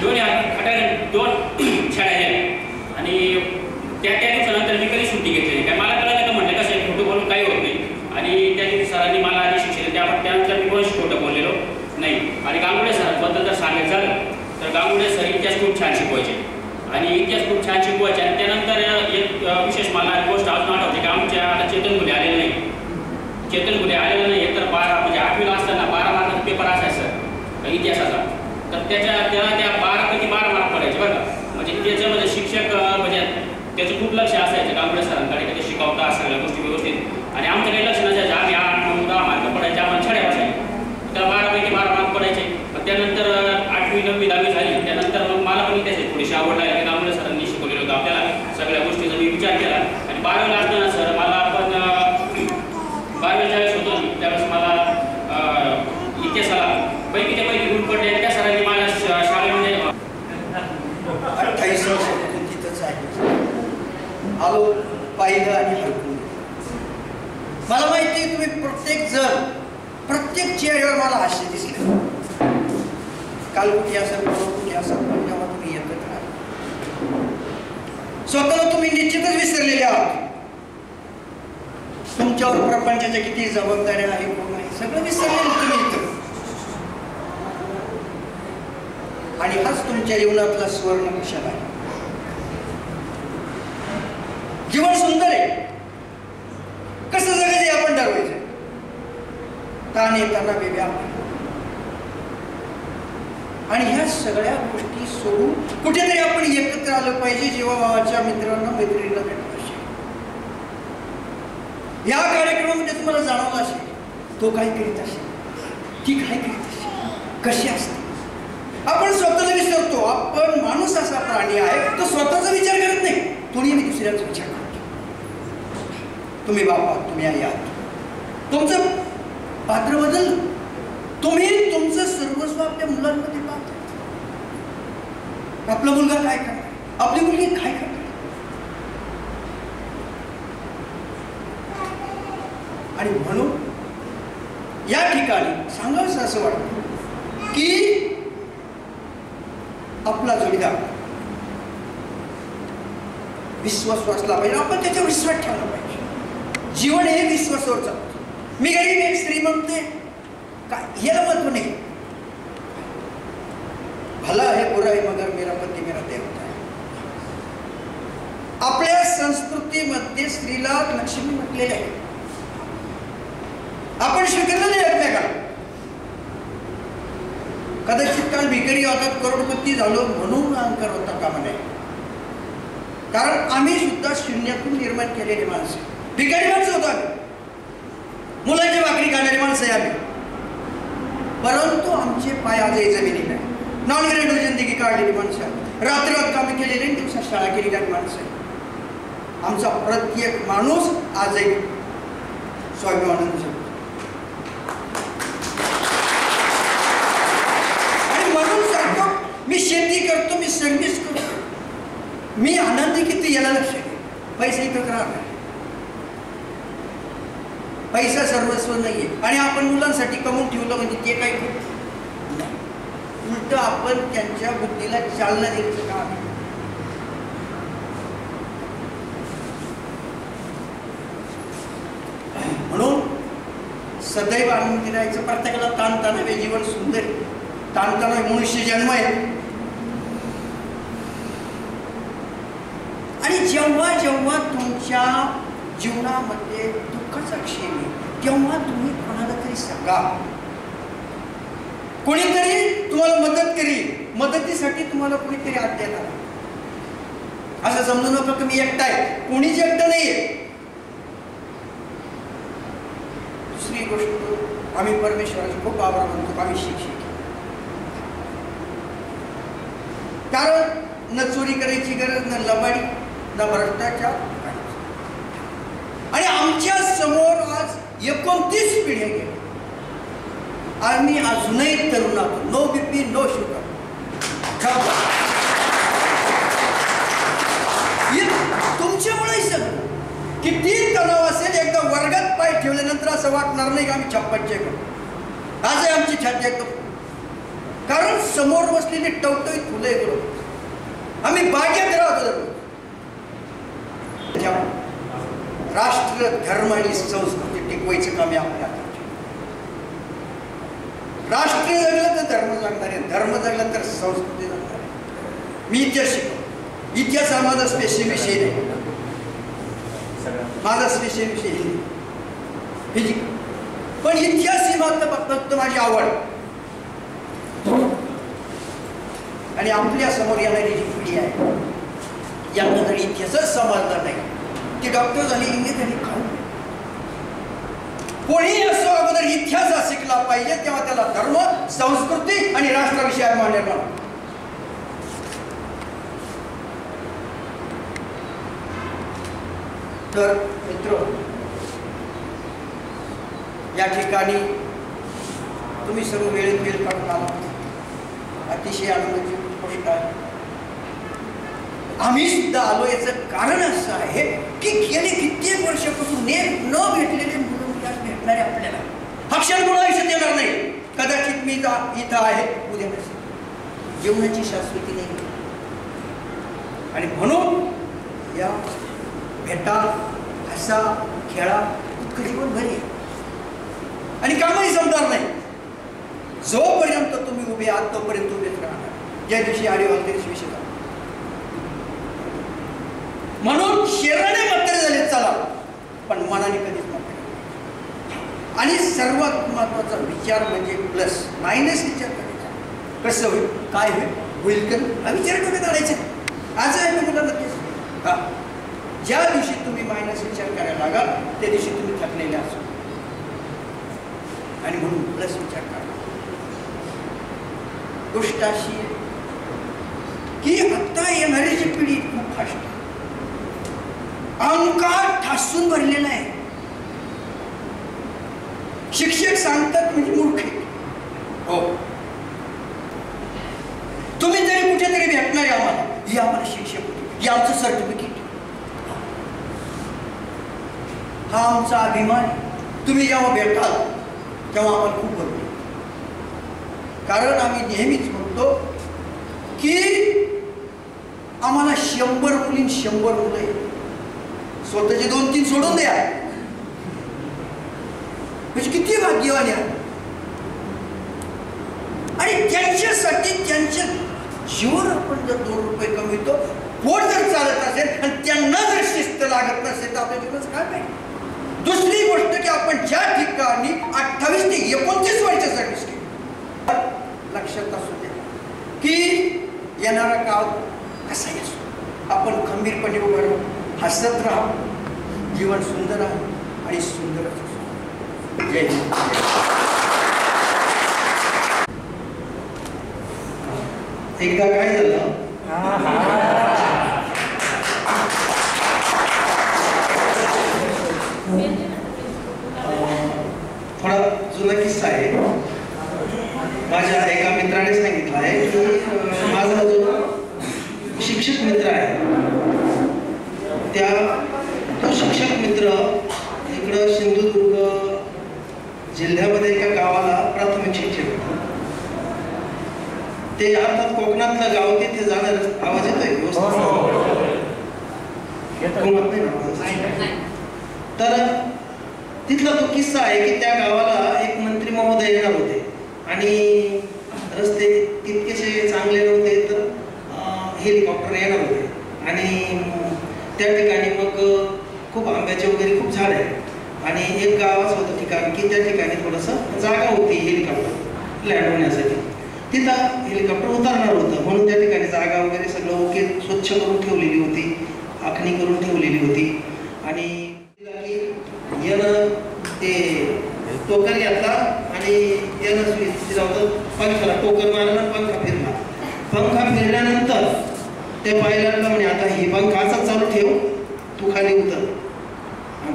दोन्ही हात खट्याने 2 शाळा गेल्या आणि त्या दिवसानंतर मी कधी सुट्टी घेतली नाही. काय मला कळलं का म्हटलं कसं खोटं बोलून काही होत नाही. आणि त्या दिवशी सरांनी मला आधी शिक्षण त्यानंतर मी कोणाशी खोटं बोललेलो नाही. आणि गांगुडे सरांबद्दल जर सांगायचं झालं तर गांगुडे सर इतिहास खूप छान शिकवायचे आणि इतिहास खूप छान शिकवायचे. आणि त्यानंतर एक विशेष मला गोष्ट अजून आठवते की आमच्या आता चेतन गुले आलेलं नाही. चेतन गुले आलेलं नाही. एकतर 12 म्हणजे 8वीला असताना 12 मार्काचा पेपर असायचा इतिहासाचा. तर त्याला त्या 12पैकी 12 मार्क पडायचे बरं का. म्हणजे त्याच्यामध्ये शिक्षक म्हणजे त्याचं खूप लक्ष असायचं गांगुडे सरांकडे कधी शिकवता सगळ्या गोष्टी व्यवस्थित. आणि आमचं काही लक्ष नसायचं. आम्ही 8, 9, 10 मार्क पडायचे आम्हाला छड्या बसायचे. त्याला 12पैकी 12 मार्क पडायचे. त्यानंतर 8वी 9वी 10वी झाली. त्यानंतर मग मला पण त्याची थोडीशी आवड लागली की गांगुडे सरांनी शिकवलेलं होतं आपल्याला सगळ्या गोष्टीचा मी विचार केला. आणि 12वीला असताना सर मला पण 12वी ज्यावेळेस होतो त्यावेळेस मला इतिहासाला पैकीच्या पैकी गुण पडले. त्या सरांनी माझ्या शाळेमध्ये 28 वर्ष तिथंच आहे. आलो पाहिलं आणि हरकून. मला माहिती आहे तुम्ही प्रत्येक चेहऱ्यावर मला हास्य दिसले. काल कुठे असेल कुठे असेल पण जेव्हा तुम्ही एकत्र आहात स्वतःला तुम्ही निश्चितच विसरलेले आहात. तुमच्यावर प्रपंचाच्या किती जबाबदाऱ्या आहे कोण आहे सगळं विसरलेलं तुम्ही इथं. आणि हाच तुमच्या जीवनातला सुवर्ण क्षण आहे. जीवन सुंदर आहे. कसं जगायचं आपण ठरवायचं. ताण येताना वेगळा आणि ह्या सगळ्या गोष्टी सोडून कुठेतरी आपण एकत्र आलं पाहिजे जेव्हा भावाच्या मित्रांना मैत्रिणीला भेटत असेल. या कार्यक्रमामध्ये तुम्हाला जाणवलं असेल तो काय करीत असेल, ती काय करीत असेल, कशी असते. आपण स्वतःला विसरतो. आपण माणूस असा प्राणी आहे तो स्वतःचा विचार करत नाही, तो नेहमी दुसऱ्याचा विचार करतो. तुम्ही बाबा, तुम्ही आई आहात, तुमचं पात्र बदललं. तुम्ही तुमचं सर्वस्व आपल्या मुलांमध्ये पाहता. आपला मुलगा काय करणार, आपली मुलगी काय करणार. आणि म्हणून या ठिकाणी सांगावंसं असं वाटतं की आपला जोडीदार विश्वास असला पाहिजे. आपण त्याच्यावर विश्वास ठेवला पाहिजे. जीवन हे विश्वासावर चालतं. मी गरीब आहे, श्रीमंत आहे, काय याला महत्व नाही. भला है बुरा है मगर मेरा पती मेरा देवता है. आपल्या संस्कृतीमध्ये स्त्रीला लक्ष्मी म्हटलेले आहे. आपण स्वीकारलं नाही एकमेकाला. कदाचित काल भिकारी होतात, करोडपती झालो म्हणून अहंकार होता कामा नये. कारण आम्ही सुद्धा शून्यातून निर्माण केलेली माणसं, भिकारी माणसं होतो आम्ही, मुलांची भाकरी खाणारी माणसं आहे आम्ही. परंतु आमचे पाय आजही जमिनीला आहे. नॉन ग्रॅज्युएट जिंदगी काढलेली माणसं, रात्ररात कामे केलेली, दिवसात शाळा केलेली माणसं आहे. आमचा प्रत्येक माणूस आजही स्वाभिमानाने जगतो. आणि म्हणून सांगतो, मी शेती करतो, मी सर्व्हिस करतो, मी आनंदी किती याला लक्ष आहे. पैसे इकडे राहणार, पैसा सर्वस्व नाहीये. आणि आपण मुलांसाठी कमवून ठेवलं म्हणजे ते काही उलट आपण त्यांच्या बुद्धीला चालना द्यायचं काम आहे. म्हणून सदैव आनंदी राहायचं. प्रत्येकाला ताणतणाव आहे, जीवन सुंदर आहे, ताणतणाव मनुष्य जन्म आहे. आणि जेव्हा जेव्हा तुमच्या जीवनामध्ये दुःखाचा क्षण आहे तेव्हा तुम्ही कोणाला तरी सांगा. कोणीतरी तुम्हाला मदत करेल. मदतीसाठी तुम्हाला कोणीतरी हात देणार. असं समजू नका की मी एकटा आहे, कोणीच एकटा नाहीये. दुसरी गोष्ट, आम्ही परमेश्वराचे खूप आभार मानतो, आम्ही शिक्षक. कारण न चोरी करायची गरज, न लबाडी, न भ्रष्टाचार. आणि आमच्या समोर आज 29 पिढ्या गेल्या. आम्ही अजूनही तरुण आहोत. No BP, no sugar. तुमच्यामुळे सगळं. किती तणाव असेल, एकदा वर्गात पाय ठेवल्यानंतर असं वाटणार नाही की आम्ही छप्पनचे करू. आजही आमची छाती एकदम, कारण समोर बसलेली टवटवीत फुलं आहे. आम्ही बागेत राहतो. राष्ट्र, धर्म आणि संस्कृती टिकवायचं काम आहे आपल्या हातात. राष्ट्र जगलं तर धर्म जगणार आहे, धर्म जगला तर संस्कृती जगणार आहे. मी इतिहास शिकतो. इतिहास हा माझा स्पेशल विषय नाही. माझा स्पेशल विषय हिंदी. पण इतिहास ही मात्र फक्त माझी आवड. आणि आपल्या समोर येणारी जी पिढी आहे यांना जर इतिहासच समजला नाही, ती डॉक्टर झाली, इंग्लिश झाली, खाऊ. कोणी असो अगोदर इतिहास हा शिकला पाहिजे, तेव्हा त्याला धर्म, संस्कृती आणि राष्ट्राविषयी अभिमान निर्माण. तर मित्र, या ठिकाणी तुम्ही सर्व वेळेत वेळ काढून आला, अतिशय आनंदाची गोष्ट आहे. आम्ही सुद्धा आलो. याचं कारण असं आहे की गेले कित्येक वर्षापासून न भेटलेले मुलं भेटणारे आपल्याला हा क्षण मुळे आयुष्यात येणार नाही. कदाचित मी इथं आहे, उद्या नसेल. जीवनाची शाश्वती नाही. आणि म्हणून या भेटा, हसा, खेळा इतकं जीवन भरी आणि कामही संपणार नाही. जोपर्यंत तुम्ही उभे आहात तोपर्यंत उभेच राहणार. ज्या दिवशी आडी वागते विषय. म्हणून शरीराने म्हातारे झाले चला, पण मनाने कधीच म्हातारे. आणि सर्वात महत्वाचा विचार म्हणजे प्लस, मायनस विचार करायचा. कसं होईल, काय होईल का हा विचार डोक्यात आणायचा. आज आहे ना मुलांना तेच. हा, ज्या दिवशी तुम्ही मायनस विचार करायला लागाल त्या दिवशी तुम्ही थकलेले असो आणि म्हणून प्लस विचार करा. गोष्ट अशी आहे की आता येणारी जी पिढी खूप फास्ट अंकात ठासून भरलेला आहे. शिक्षक सांगतात म्हणजे मूर्ख हो. तुम्ही जरी कुठेतरी भेटणार आम्हाला, ही आम्हाला शिक्षक होते, हे आमचं सर्टिफिकेट, हा आमचा अभिमान. तुम्ही जेव्हा भेटाल तेव्हा आम्हाला खूप भरतो. कारण आम्ही नेहमीच म्हणतो की आम्हाला 100 मुली 100 मुलं, स्वतःचे 2-3 सोडून द्या, म्हणजे किती भाग्यवान आहे. आणि त्यांच्यासाठी त्यांच्या जीवन आपण जर 2 रुपये कमवितो, पोट जर चालत असेल आणि त्यांना जर शिस्त लागत नसेल तर आपल्या जीवनाचं काय पाहिजे. दुसरी गोष्ट की आपण ज्या ठिकाणी 28 ते 29 वर्ष सर्व्हिस केली, लक्षात असू द्या की येणारा काळ कसाही असो आपण खंबीरपणे उभं राहू, हसत राहू, जीवन सुंदर आहे आणि सुंदरच असो. जय हिंद. एकदा काय झालं, थोडा जुना किस्सा आहे. माझ्या एका मित्राने सांगितलं आहे की माझा जो शिक्षक मित्र आहे तो शिक्षक मित्र इकडं सिंधुदुर्ग जिल्ह्यामध्ये एका गावाला प्राथमिक शिक्षक होता. ते अर्थात कोकणातलं गाव, तिथे जाणार आवाज येतोय तर तिथला तो किस्सा आहे की त्या गावाला एक मंत्री महोदय येणार होते आणि रस्ते तितकेसे चांगले नव्हते तर हेलिकॉप्टर येणार होते आणि त्या ठिकाणी मग खूप आंब्याचे वगैरे खूप झाड आहे आणि एक गाव असं होतं ठिकाण की त्या ठिकाणी थोडंसं जागा होती हेलिकॉप्टर लँड होण्यासाठी. तिथं हेलिकॉप्टर उतरणार होतं म्हणून त्या ठिकाणी जागा वगैरे सगळं ओके स्वच्छ करून ठेवलेली होती, आखणी करून ठेवलेली होती. आणि यानं ते टोकर घेतला आणि यानं स्विच लावलं, पंखाला टोकर मारला, पंखा फिरल्यानंतर त्या पायलटला म्हणे आता ही पंखा असाच चालू ठेव, तू खाली उतर.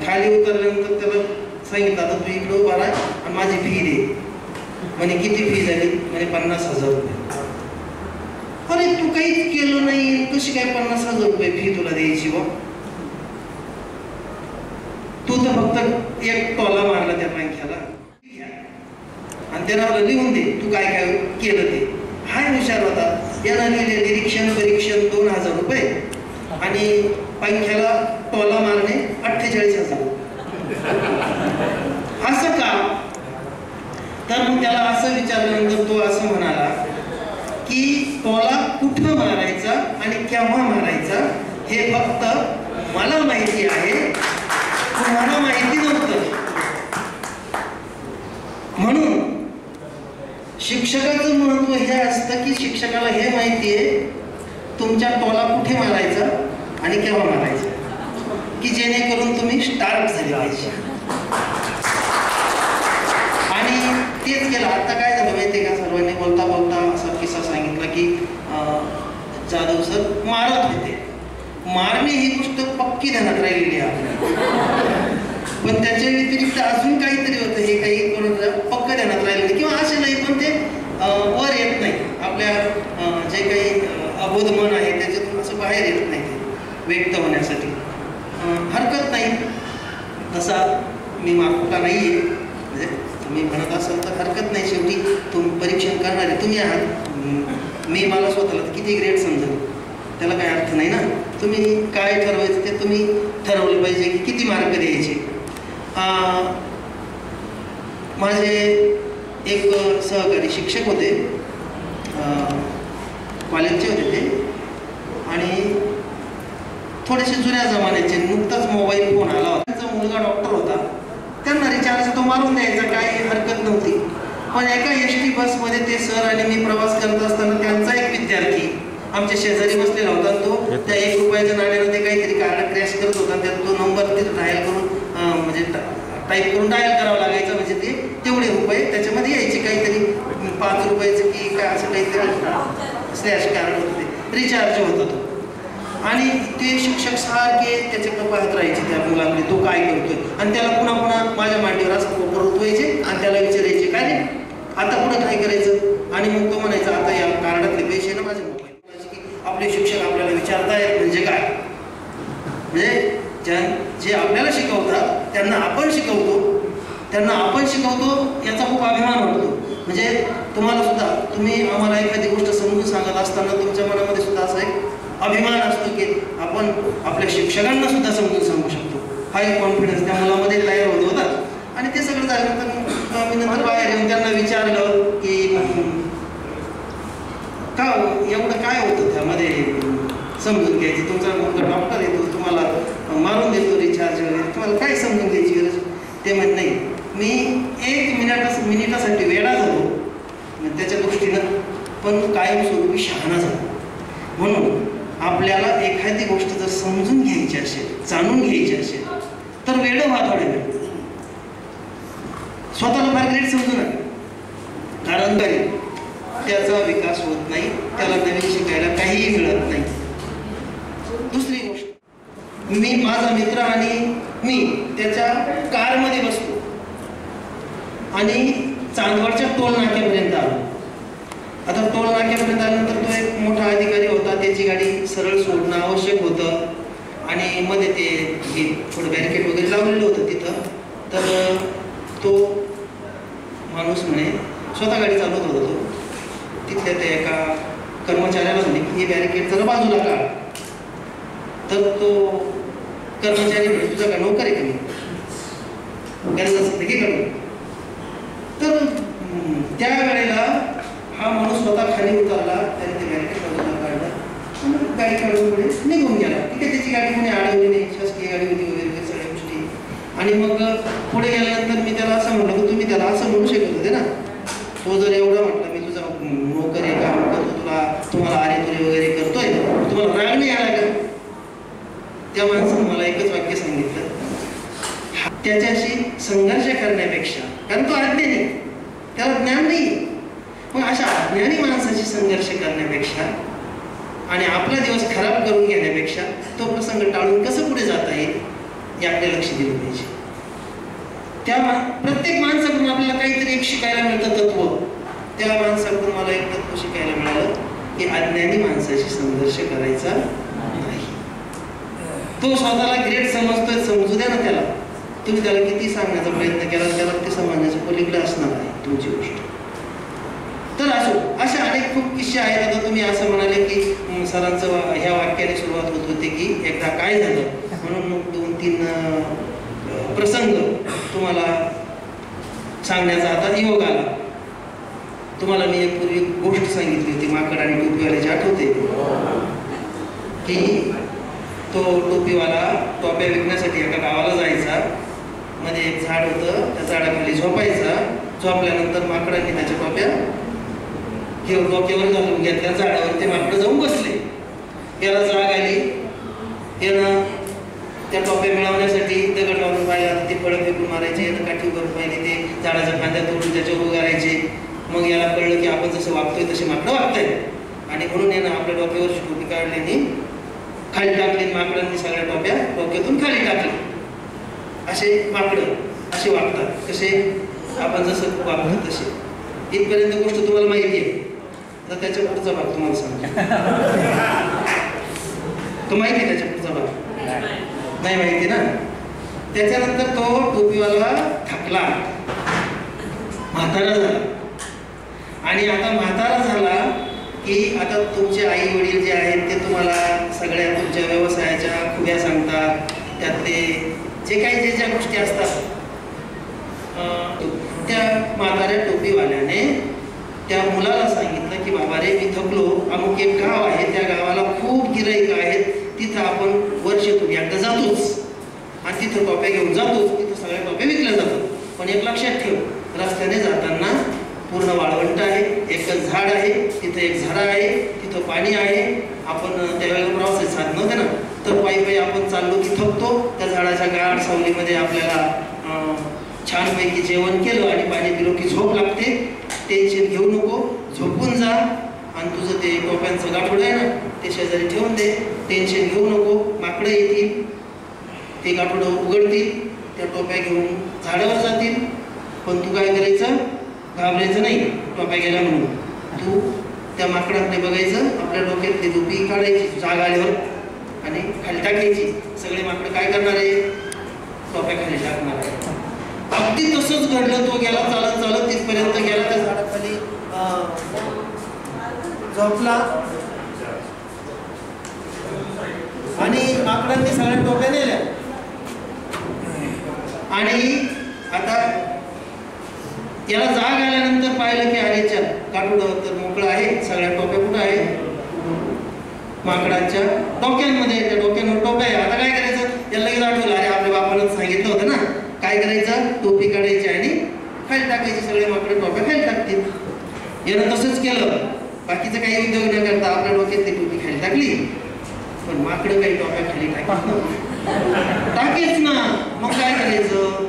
खाली उतरल्यानंतर त्याला सांगितलं आता तू इकडे उभा राह आणि माझी फी दे. म्हणे किती फी झाली? म्हणे 50,000 रुपये. अरे तू काहीच केलं नाही, कशी काय 50,000 रुपये फी तुला द्यायची बा? तू तर फक्त एक टोला मारला त्या पंख्याला आणि त्याला लिहून दे तू काय काय केलं ते. हाय हुशार होता, याला लिहिले निरीक्षण परीक्षण 2,000 रुपये आणि पंख्याला टोला मारणे 48,000. असं का? तर मग त्याला असं विचारल्यानंतर तो असं म्हणाला की टोला कुठं मारायचा आणि केव्हा मारायचा हे फक्त मला माहिती आहे, तुम्हाला माहिती नव्हतं. म्हणून शिक्षकाचं महत्व हे असतं की शिक्षकाला हे माहिती आहे तुमच्या टोला कुठे मारायचा आणि केव्हा मारायचा, की जेणेकरून तुम्ही स्टार्ट झाले पाहिजे. आणि तेच केलं. आता काय झालं माहिती का, सर्वांनी बोलता बोलता असा किस्सा सांगितला की जाधव सर मारत होते. मारणे ही गोष्ट पक्की ध्यानात राहिलेली आहे, पण त्याच्या व्यतिरिक्त अजून काहीतरी होतं हे काही कोणाला पक्क ध्यानात राहिलेलं किंवा असे नाही, पण ते वर येत नाही. आपल्या जे काही अबोध मन आहे त्याच्यातून असं बाहेर येत नाही ते व्यक्त होण्यासाठी. हरकत नाही, तसा मी मागपुटा नाही आहे, म्हणजे तुम्ही म्हणत असाल तर हरकत नाही. शेवटी तुम्ही परीक्षण करणारे तुम्ही आहात. मी मला स्वतःला किती ग्रेड समजेल त्याला काही अर्थ नाही ना. तुम्ही काय ठरवायचं ते तुम्ही ठरवलं पाहिजे की किती मार्क द्यायचे. माझे एक सहकारी शिक्षक होते, कॉलेजचे होते ते, आणि थोडेसे जुन्या जमान्याचे. नुकताच मोबाईल फोन आला होता. त्यांचा मुलगा डॉक्टर होता, त्यांना रिचार्ज तो मारून द्यायचा, काही हरकत नव्हती. पण एका एसटी बसमध्ये ते सर आणि मी प्रवास करत असताना त्यांचा एक विद्यार्थी आमच्या शेजारी बसलेला होता. तो त्या 1 रुपयाच्या नाण्यानं ते काहीतरी कार्ड क्रॅश करत होता. त्यात तो नंबर तिथे डायल करून म्हणजे टाईप करून डायल करावं लागायचं, म्हणजे ते तेवढे रुपये त्याच्यामध्ये यायचे. काहीतरी 5 रुपयाचं की काय असं काहीतरी स्लॅश कार्ड होतं, ते रिचार्ज होता तो. आणि ते शिक्षक सारखे त्याच्याकडे पाहत राहायचे त्या मुलाकडे, तो काय करतोय. आणि त्याला पुन्हा पुन्हा माझ्या मांडीवर असं फोटो रुतवायचे आणि त्याला विचारायचे काय रे आता पुढे काय करायचं. आणि मग तो म्हणायचा आता या कार्डातले पैसे ना माझ्या मोबाईल. आपले शिक्षक आपल्याला विचारतायत म्हणजे काय, म्हणजे जे आपल्याला शिकवतात त्यांना आपण शिकवतो याचा खूप अभिमान वाटतो. म्हणजे तुम्हाला सुद्धा तुम्ही आम्हाला एखादी गोष्ट समजून सांगत असताना तुमच्या मनामध्ये सुद्धा असा एक अभिमान असतो की आपण आपल्या शिक्षकांना सुद्धा समजून सांगू शकतो. हा एक कॉन्फिडन्स त्या मुलामध्ये तयार होत होता. आणि ते सगळं झाल्यानंतर मी नंतर बाहेर येऊन त्यांना विचारलं की का एवढं काय होतं त्यामध्ये समजून घ्यायची. तुमचा मुलगा डॉक्टर येतो, तुम्हाला मारून देतो रिचार्ज वगैरे, तुम्हाला काय समजून घ्यायची गरज. ते म्हणत नाही, मी 1 मिनिटासाठी वेडा झालो त्याच्या दृष्टीनं, पण कायमस्वरूपी शहाणा झालो. म्हणून आपल्याला एखादी गोष्ट जर समजून घ्यायची असेल, जाणून घ्यायची असेल तर वेळ व्हा थोड्या वेळ. स्वतःला फार ग्रेट समजू नका, कारण त्याचा विकास होत नाही, त्याला नवीन शिकायला काहीही मिळत नाही. दुसरी गोष्ट, माझा मित्र आणि मी त्याच्या कारमध्ये बसलो आणि चांदवडच्या टोल नाक्यापर्यंत आलो. आता टोल नाक्यापर्यंत आल्यानंतर तो एक मोठा अधिकारी होता, त्याची गाडी सरळ सोडणं आवश्यक होतं. आणि मध्ये ते थोडं बॅरिकेड वगैरे लावलेलं होतं तिथं. तर तो माणूस म्हणे स्वतः गाडी चालवत होता तो, तिथल्या त्या एका कर्मचाऱ्याला म्हणे की हे बॅरिकेड जरा बाजूला काढ. तर तो कर्मचारी म्हणे तुझा का नोकर आहे का मी गरज असेल की काढून. तर त्या वेळेला हा माणूस स्वतः खाली उतरला, त्याने ते बॅरिकेड बाजूला काढलं आणि गाडी काढून पुढे निघून गेला. ठीक आहे, त्याची गाडी कोणी अडवली नाही, शासकीय गाडी होती वगैरे सगळ्या गोष्टी. आणि मग पुढे गेल्यानंतर मी त्याला असं म्हटलं की तुम्ही त्याला असं म्हणू शकत होते ना. तो जर एवढा म्हटलं मी तुझा नोकर आहे काम करतो, तुम्हाला आरे तुरे वगैरे करतोय, तुम्हाला राग नाही आला का. त्या माणसानं मला एकच वाक्य सांगितलं, त्याच्याशी संघर्ष करण्यापेक्षा, कारण तो अज्ञानी, त्याला ज्ञान नाही, मग अशा अज्ञानी माणसाशी संघर्ष करण्यापेक्षा आणि आपला दिवस खराब करून घेण्यापेक्षा तो प्रसंग टाळून कसं पुढे जाता येईल याकडे लक्ष दिलं पाहिजे. त्या प्रत्येक माणसाकडून आपल्याला काहीतरी एक शिकायला मिळतं तत्व. त्या माणसाकडून मला एक तत्व शिकायला मिळालं की अज्ञानी माणसाशी संघर्ष करायचा नाही. तो स्वतःला ग्रेट समजतोय, समजू द्या ना त्याला. तुम्ही त्याला किती सांगण्याचा प्रयत्न केला त्याला ते समजण्याच्या पलीकडे असणार आहे तुमची गोष्ट. तर असो, अशा अनेक खूप किस्से आहेत. आता तुम्ही असं म्हणाले की सरांचं ह्या वाक्याने सुरुवात होत होती की एकदा काय झालं, म्हणून मग 2-3 प्रसंग तुम्हाला सांगण्याचा आता योग आला. तुम्हाला मी एक पूर्वी गोष्ट सांगितली होती माकड आणि टोपीवाल्याची, आठवते की तो टोपीवाला टोप्या विकण्यासाठी एका गावाला जायचा. मध्ये एक झाड होतं, त्या झाडाखाली झोपायचा. झोपल्यानंतर माकडांनी त्याच्या टोप्या डोक्यावर घालून घेतल्या, झाडावर ते माकडं जाऊन बसले. याला जाग आली, यानं त्या टोप्या मिळवण्यासाठी दगड लावून पाहिला, ते फळं फेकून मारायचे, यानं काठी करून पाहिले, ते झाडाच्या फांद्या तोडून त्याच्यावर उगारायचे. मग याला कळलं की आपण जसं वागतोय तसे माकडं वागतायत, आणि म्हणून यानं आपल्या डोक्यावरची टोपी काढल्याने खाली टाकली. माकडांनी सगळ्या टोप्या डोक्यातून खाली टाकल्या. असे माकडं असे वागतात, कसे आपण जसं वागतो तसे. इथपर्यंत गोष्ट तुम्हाला माहिती आहे. तर त्याच्या पुढचा भाग तुम्हाला सांगतो. तो माहिती आहे त्याच्या पुढचा भाग? नाही माहिती ना. त्याच्यानंतर तो टोपीवाला थकला, म्हातारा झाला. आणि आता म्हातारा झाला की आता तुमचे आई वडील जे आहेत ते तुम्हाला सगळ्या तुमच्या व्यवसायाच्या खुब्या सांगतात. त्यातले जे काही ज्या गोष्टी असतात त्या म्हाताऱ्या टोपीवाल्याने त्या मुलाला सांगितलं की बाबा रे, मी थकलो, अमुक एक गाव आहे, त्या गावाला खूप गिराईक आहेत, तिथं आपण वर्षातून एकदा जातोच आणि तिथं टोप्या घेऊन जातोच. तिथं सगळ्या टोप्या विकल्या जातात. पण एक लक्षात ठेव, रस्त्याने जाताना पूर्ण वाळवंट आहे, एकच झाड आहे, तिथं एक झरा आहे, तिथं पाणी आहे. आपण त्यावेळेला प्रवासाचे साधन नव्हते ना, तर पायी आपण चाललो की थकतो. त्या झाडाच्या गाढ सावलीमध्ये आपल्याला छानपैकी जेवण केलं आणि पाणी पिलो की झोप लागते. टेन्शन घेऊ नको, झोपून जा. आणि तुझं ते टोप्यांचं गाठोडं आहे ना, ते शेजारी ठेवून दे. टेन्शन घेऊ नको, माकडं येतील, ते गाठोडं उघडतील, त्या टोप्या घेऊन झाडावर जातील. पण तू काय करायचं, घाबरायचं नाही टोप्या गेल्या म्हणून. तू त्या माकडाकडे बघायचं, आपल्या डोक्यातली टोपी काढायची जाग आल्यावर आणि खाली टाकायची. सगळे माकडं काय करणार आहे, टोप्या खाली टाकणार आहे. अगदी तसंच घडलं. तो गेला चालत चालत तिथपर्यंत गेला, त्या झाडाखाली झोपला आणि माकडांनी सगळ्या टोप्या नेल्या. आणि आता याला जाग आल्यानंतर पाहिलं की अरेच्या गाठोडं तर मोकळं आहे, सगळ्या टोप्या कुठं आहे, माकडांच्या डोक्यांमध्ये. त्या डोक्यांवर टोप्या आहे. आता काय करायचं, याला लगेच आठवलं, अरे आपल्या बापानं सांगितलं होतं ना, काय करायचं, टोपी काढायची आणि खाली टाकायची. सगळे माकडे टोप्या खाली टाकतील. यानं तसंच केलं. बाकीचं काही उद्योग न करता आपल्या डोक्यात ती टोपी खाली टाकली. पण माकडं काही टोप्या खाली टाकेच ना. मग काय करायचं,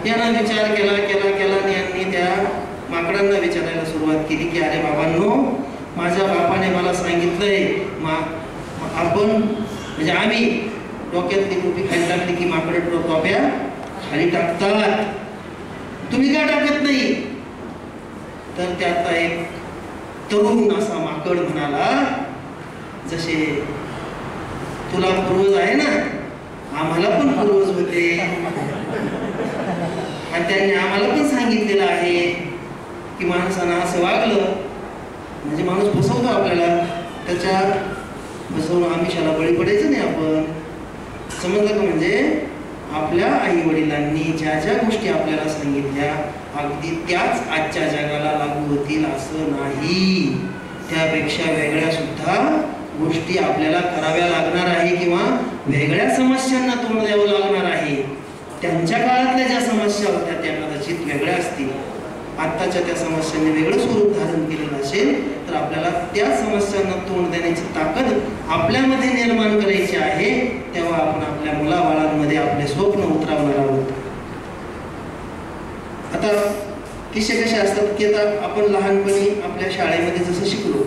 यानं विचार केला केला केला आणि यांनी त्या माकडांना विचारायला सुरुवात केली की अरे बाबांनो, माझ्या बापाने मला सांगितलंय आपण म्हणजे आम्ही डोक्यातली टोपी खाली टाकली की माकडं टोप्या खाली टाकतात, तुम्ही का टाकत नाही. तर त्यात एक तरुण असा माकड म्हणाला, जसे तुला पूर्वज आहे ना, आम्हाला पण पूर्वज होते आणि त्यांनी आम्हाला पण सांगितलेलं आहे की माणसानं असं वागलं म्हणजे माणूस फसवतो आपल्याला, त्याच्या फसवून आमिषाला बळी पडायचं नाही आपण. समजलं का. म्हणजे आपल्या आई वडिलांनी ज्या ज्या गोष्टी आपल्याला सांगितल्या अगदी त्याच आजच्या जगाला लागू होतील असं नाही. त्यापेक्षा वेगळ्या सुद्धा गोष्टी आपल्याला कराव्या लागणार आहे किंवा वेगळ्या समस्यांना तोंड द्यावं लागणार आहे. त्यांच्या काळातल्या ज्या समस्या होत्या त्या कदाचित वेगळ्या असतील. आत्ताच्या त्या समस्यांनी वेगळं स्वरूप धारण केलेलं असेल तर आपल्याला त्या समस्यांना तोंड देण्याची ताकद आपल्यामध्ये निर्माण करायची आहे. तेव्हा आपण आपल्या मुलाबाळांमध्ये आपले स्वप्न उतरवणार आहोत. आता किस्से कसे असतात की आता आपण लहानपणी आपल्या शाळेमध्ये जसं शिकलो,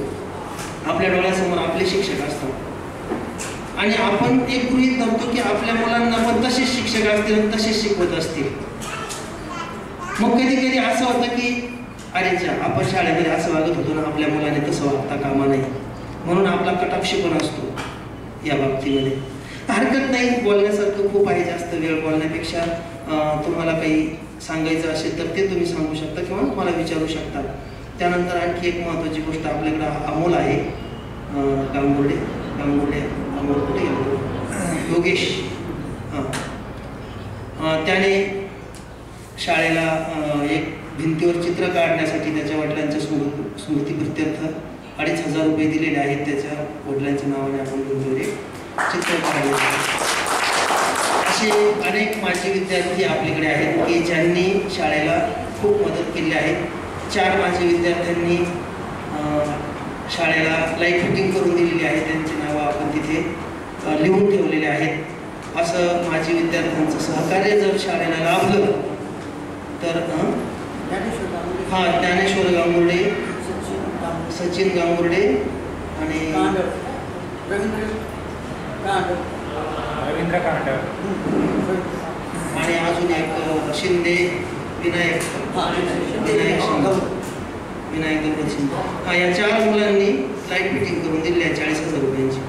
आपल्या डोळ्यासमोर आपले शिक्षक असतात आणि आपण एक गृहीत धरतो की आपल्या मुलांना पण तसेच शिक्षक असतील आणि तसेच शिकवत असतील. मग कधी कधी असं होतं की अरे आपण शाळेमध्ये असं वागत होतो ना, आपल्या मुलाने तसं वागता कामा नाही, म्हणून आपला कटाक्ष पण असतो या बाबतीमध्ये. हरकत नाही, बोलण्यासारखं खूप आहे. जास्त वेळ बोलण्यापेक्षा तुम्हाला काही सांगायचं असेल तर ते तुम्ही सांगू शकता किंवा मला विचारू शकता. त्यानंतर आणखी एक महत्त्वाची गोष्ट आपल्याकडे अमोल आहे, गांगुर्डे अमोल कुठे गेलो, योगेश. त्याने शाळेला एक भिंतीवर चित्र काढण्यासाठी त्याच्या वडिलांच्या स्मृतीप्रित्यर्थ 2,500 रुपये दिलेले आहेत. त्याच्या वडिलांच्या नावाने आपण भिंतीवर चित्र काढले. असे अनेक माजी विद्यार्थी आपल्याकडे आहेत की ज्यांनी शाळेला खूप मदत केली आहे. 4 माजी विद्यार्थ्यांनी शाळेला लाईट फिटिंग करून दिलेली आहे. त्यांची नावं आपण तिथे लिहून ठेवलेले आहेत. असं माजी विद्यार्थ्यांचं सहकार्य जर शाळेला लाभलं तर ज्ञानेश्वर गांगुर्डे, सचिन गांगुर्डे आणि रवींद्र कांडर आणि अजून एक शिंदे विनायक शिंदे, या 4 मुलांनी लाईट फिटिंग करून दिली आहे 40,000 रुपयांची.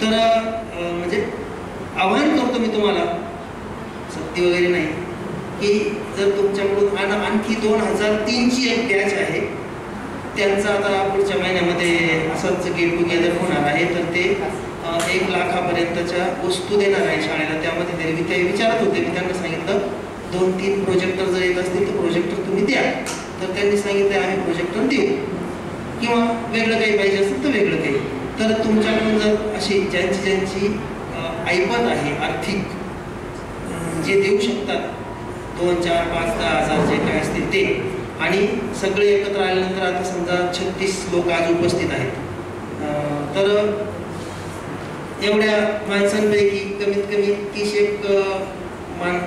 तर म्हणजे आव्हान करतो मी तुम्हाला, सक्ती वगैरे नाही, की जर तुमच्याकडून आणखी 2003ची एक बॅच आहे, त्यांचा आता पुढच्या महिन्यामध्ये असंच गेट टुगेदर होणार आहे. तर ते 1 लाखापर्यंतच्या वस्तू देणार आहे शाळेला. त्यामध्ये ते विचारत होते, मी त्यांना सांगितलं 2-3 प्रोजेक्टर जर येत असतील तर प्रोजेक्टर तुम्ही द्या. तर त्यांनी सांगितलं आम्ही प्रोजेक्टर देऊ किंवा वेगळं काही पाहिजे असेल तर वेगळं काही. तर तुमच्याकडून जर अशी ज्यांची ऐपत आहे आर्थिक, जे देऊ शकतात 2, 4, 5, 10 हजार जे काय असतील ते, आणि सगळे एकत्र आल्यानंतर आता समजा 36 लोक आज उपस्थित आहेत. तर एवढ्या माणसांपैकी कमीत कमी 30 एक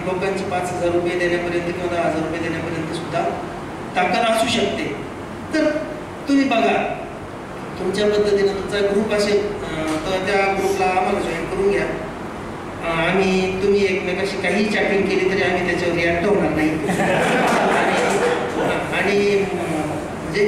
लोकांची 5,000 रुपये देण्यापर्यंत किंवा 10,000 रुपये देण्यापर्यंत सुद्धा ताकद असू शकते. तर तुम्ही बघा तुमच्या पद्धतीनं तुमचा ग्रुप असेल तर त्या ग्रुपला आम्हाला जॉईन करून घ्या. तुम्ही एकमेकाशी काही चॅटिंग केली तरी आम्ही त्याच्यावर रिॲक्ट होणार नाही आणि म्हणजे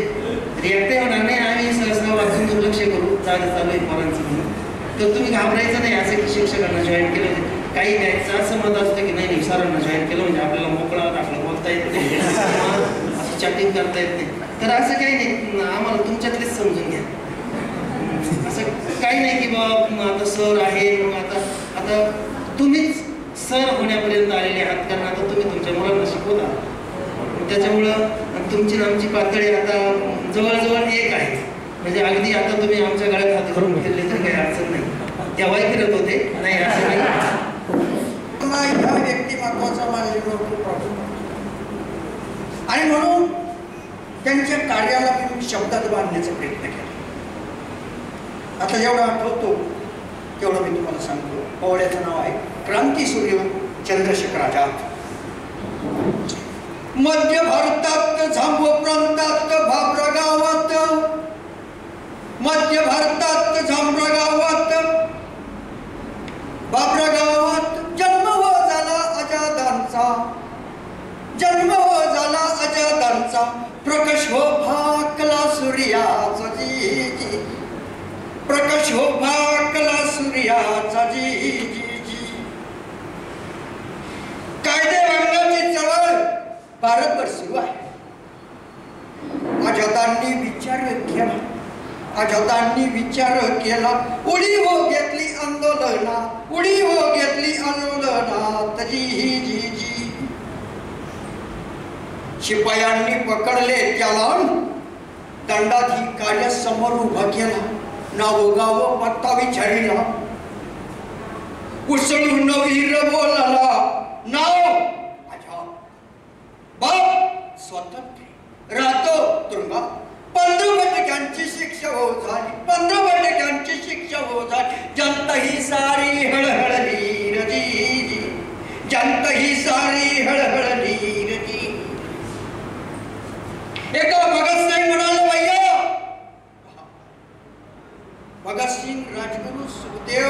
रिॲक्टही होणार नाही. आम्ही सहसा वाचून दुर्लक्ष करू चालू आहे पोरांचं म्हणून. तर तुम्ही घाबरायचं नाही असं की शिक्षकांना जॉईन केलं. काही द्यायचं असं मत असतं की नाही सरांना जॉईन केलं म्हणजे आपल्याला मोकळा दाखला बोलता येत नाही, असं चॅटिंग करता येत नाही. तर असं काही नाही, आम्हाला तुमच्यातलेच समजून घ्या. असं काही नाही की बाबा आता सर आहे मग आता तुम्हीच सर होण्यापर्यंत आलेले आहात, कारण आता तुम्ही तुमच्या मुलांना शिकवता. त्याच्यामुळं तुमची आमची पातळी आता जवळजवळ एक आहे. म्हणजे अगदी आता तुम्ही आमच्या गळ्यात हात घालून फिरले तर काही अडचण नाही. तेव्हाही फिरत होते नाही असं नाही. ह्या व्यक्तिमत्वाचा माझ्या जीवनावर खूप प्रभाव आणि म्हणून त्यांच्या कार्याला मी शब्दात बांधण्याचा प्रयत्न केला. आता जेवढं आठवतो तेवढं मी तुम्हाला सांगतो. पोवाड्याचं नाव आहे क्रांतीसूर्य चंद्रशेखर आझाद. मध्य भारतात झांबो प्रांतात भाबरा गावात, मध्य भारतात झांबरा गावात भाबरा गावात जन्म हो झाला आझादांचा, जन्म हो झाला आझादांचा. प्रकाश हो भाकला सूर्याचा जी जी, प्रकाश हो भाकला सूर्याचा जी जी जी. कायदे रंगाची चळवळ भारतभर सुरू आहे. आझादांनी विचार केला, आझादांनी विचार केला. उडी हो घेतली आंदोलना, उडी हो घेतली आंदोलनात जी जी जी. शिपायांनी पकडले त्याला, दंडाधिकारी समोर उभा केला. नावोगाव पत्ता विचारिला, उसळून वीर बोलला. नाव आझाद, बाप स्वतंत्र, राहतो तुरुंगात. 15% शिक्षा हो झाली, 15% शिक्षा हो झाली. जनता ही सारी हळहळली रजी, जनता ही सारी हळहळली रजी. एका भगतसिंग म्हणाले भैया, भगतसिंग, राजगुरू, सुखदेव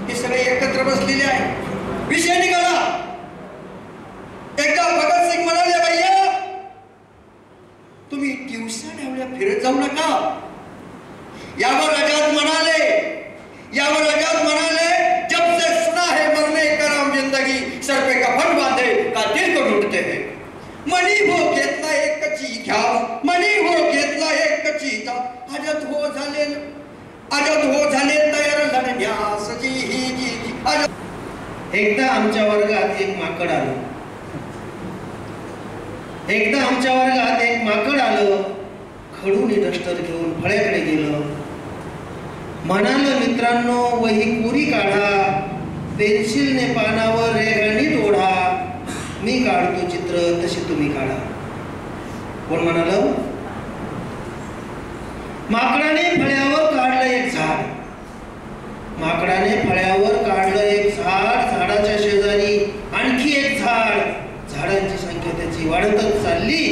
हे सगळे एकत्र बसलेले आहे. विषय निघाला. एकदा भगतसिंग म्हणाले भैया तुम्ही दिवसा ढवळ्या फिरत जाऊ नका. यावर आझाद म्हणाले, यावर आझाद म्हणाले, जब से सुना है मरने का नाम जिंदगी, सर पे कफन बांधे का दिल को ढूंढते हैं. मनी हो घेतला एकची घ्या, मनी हो घेतला एकची घ्या. आझाद हो झाले, आझाद हो झाले तयार लढण्यास जी ही जी. एकदा आमच्या वर्गात एक माकड आलं, एकदा आमच्या वर्गात एक माकड आलं. खडूनी डस्टर घेऊन फळ्याकडे गेलं. म्हणालं मित्रांनो वही पुरी काढा, पेन्सिलने पानावर रेघानीत ओढा. मी काढतो चित्र तसे तुम्ही काढा. कोण म्हणालं? माकडाने फळ्यावर काढलं एक झाड, माकडाने फळ्यावर काढलं एक झाड. झाडाच्या शेजारी आणखी एक झाड. झाडांची संख्या त्याची वाढतच चालली.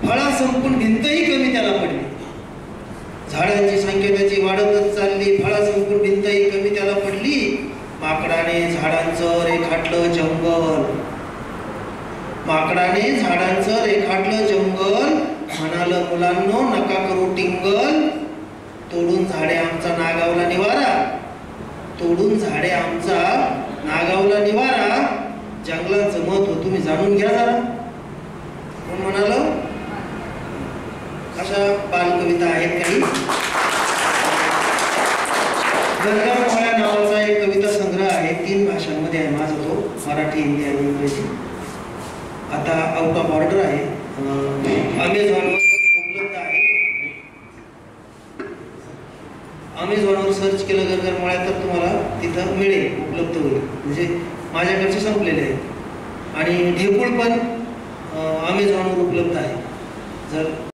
फळा संपून भिंतही कमी त्याला पडली. झाडांची संख्या त्याची वाढतच चालली. फळा संपून भिंतही कमी त्याला पडली. माकडाने झाडांचं रेखाटलं जंगल, माकडाने झाडांचं रेखाटलं जंगल. म्हणालं मुलांनो नका करू टिंगल. तोडून झाडे आमचा नागावला निवारा, तोडून झाडे आमचा नागावला निवारा. जंगलाचं महत्व तुम्ही जाणून घ्या जरा. कोण म्हणालं? अशा बालकविता आहेत काही. गंगामाळा नावाचा एक कविता संग्रह आहे, 3 भाषांमध्ये आहे माझा तो, मराठी, हिंदी आणि इंग्रजी. आता आउट ऑफ ऑर्डर आहे, अमेझॉनवर उपलब्ध आहे. अमेझॉनवर सर्च केलं गंगामाळा तर तुम्हाला तिथं मिळेल, उपलब्ध होईल. म्हणजे माझ्याकडचे संपलेले आहेत. आणि ढेकूळ पण अमेझॉनवर उपलब्ध आहे. जर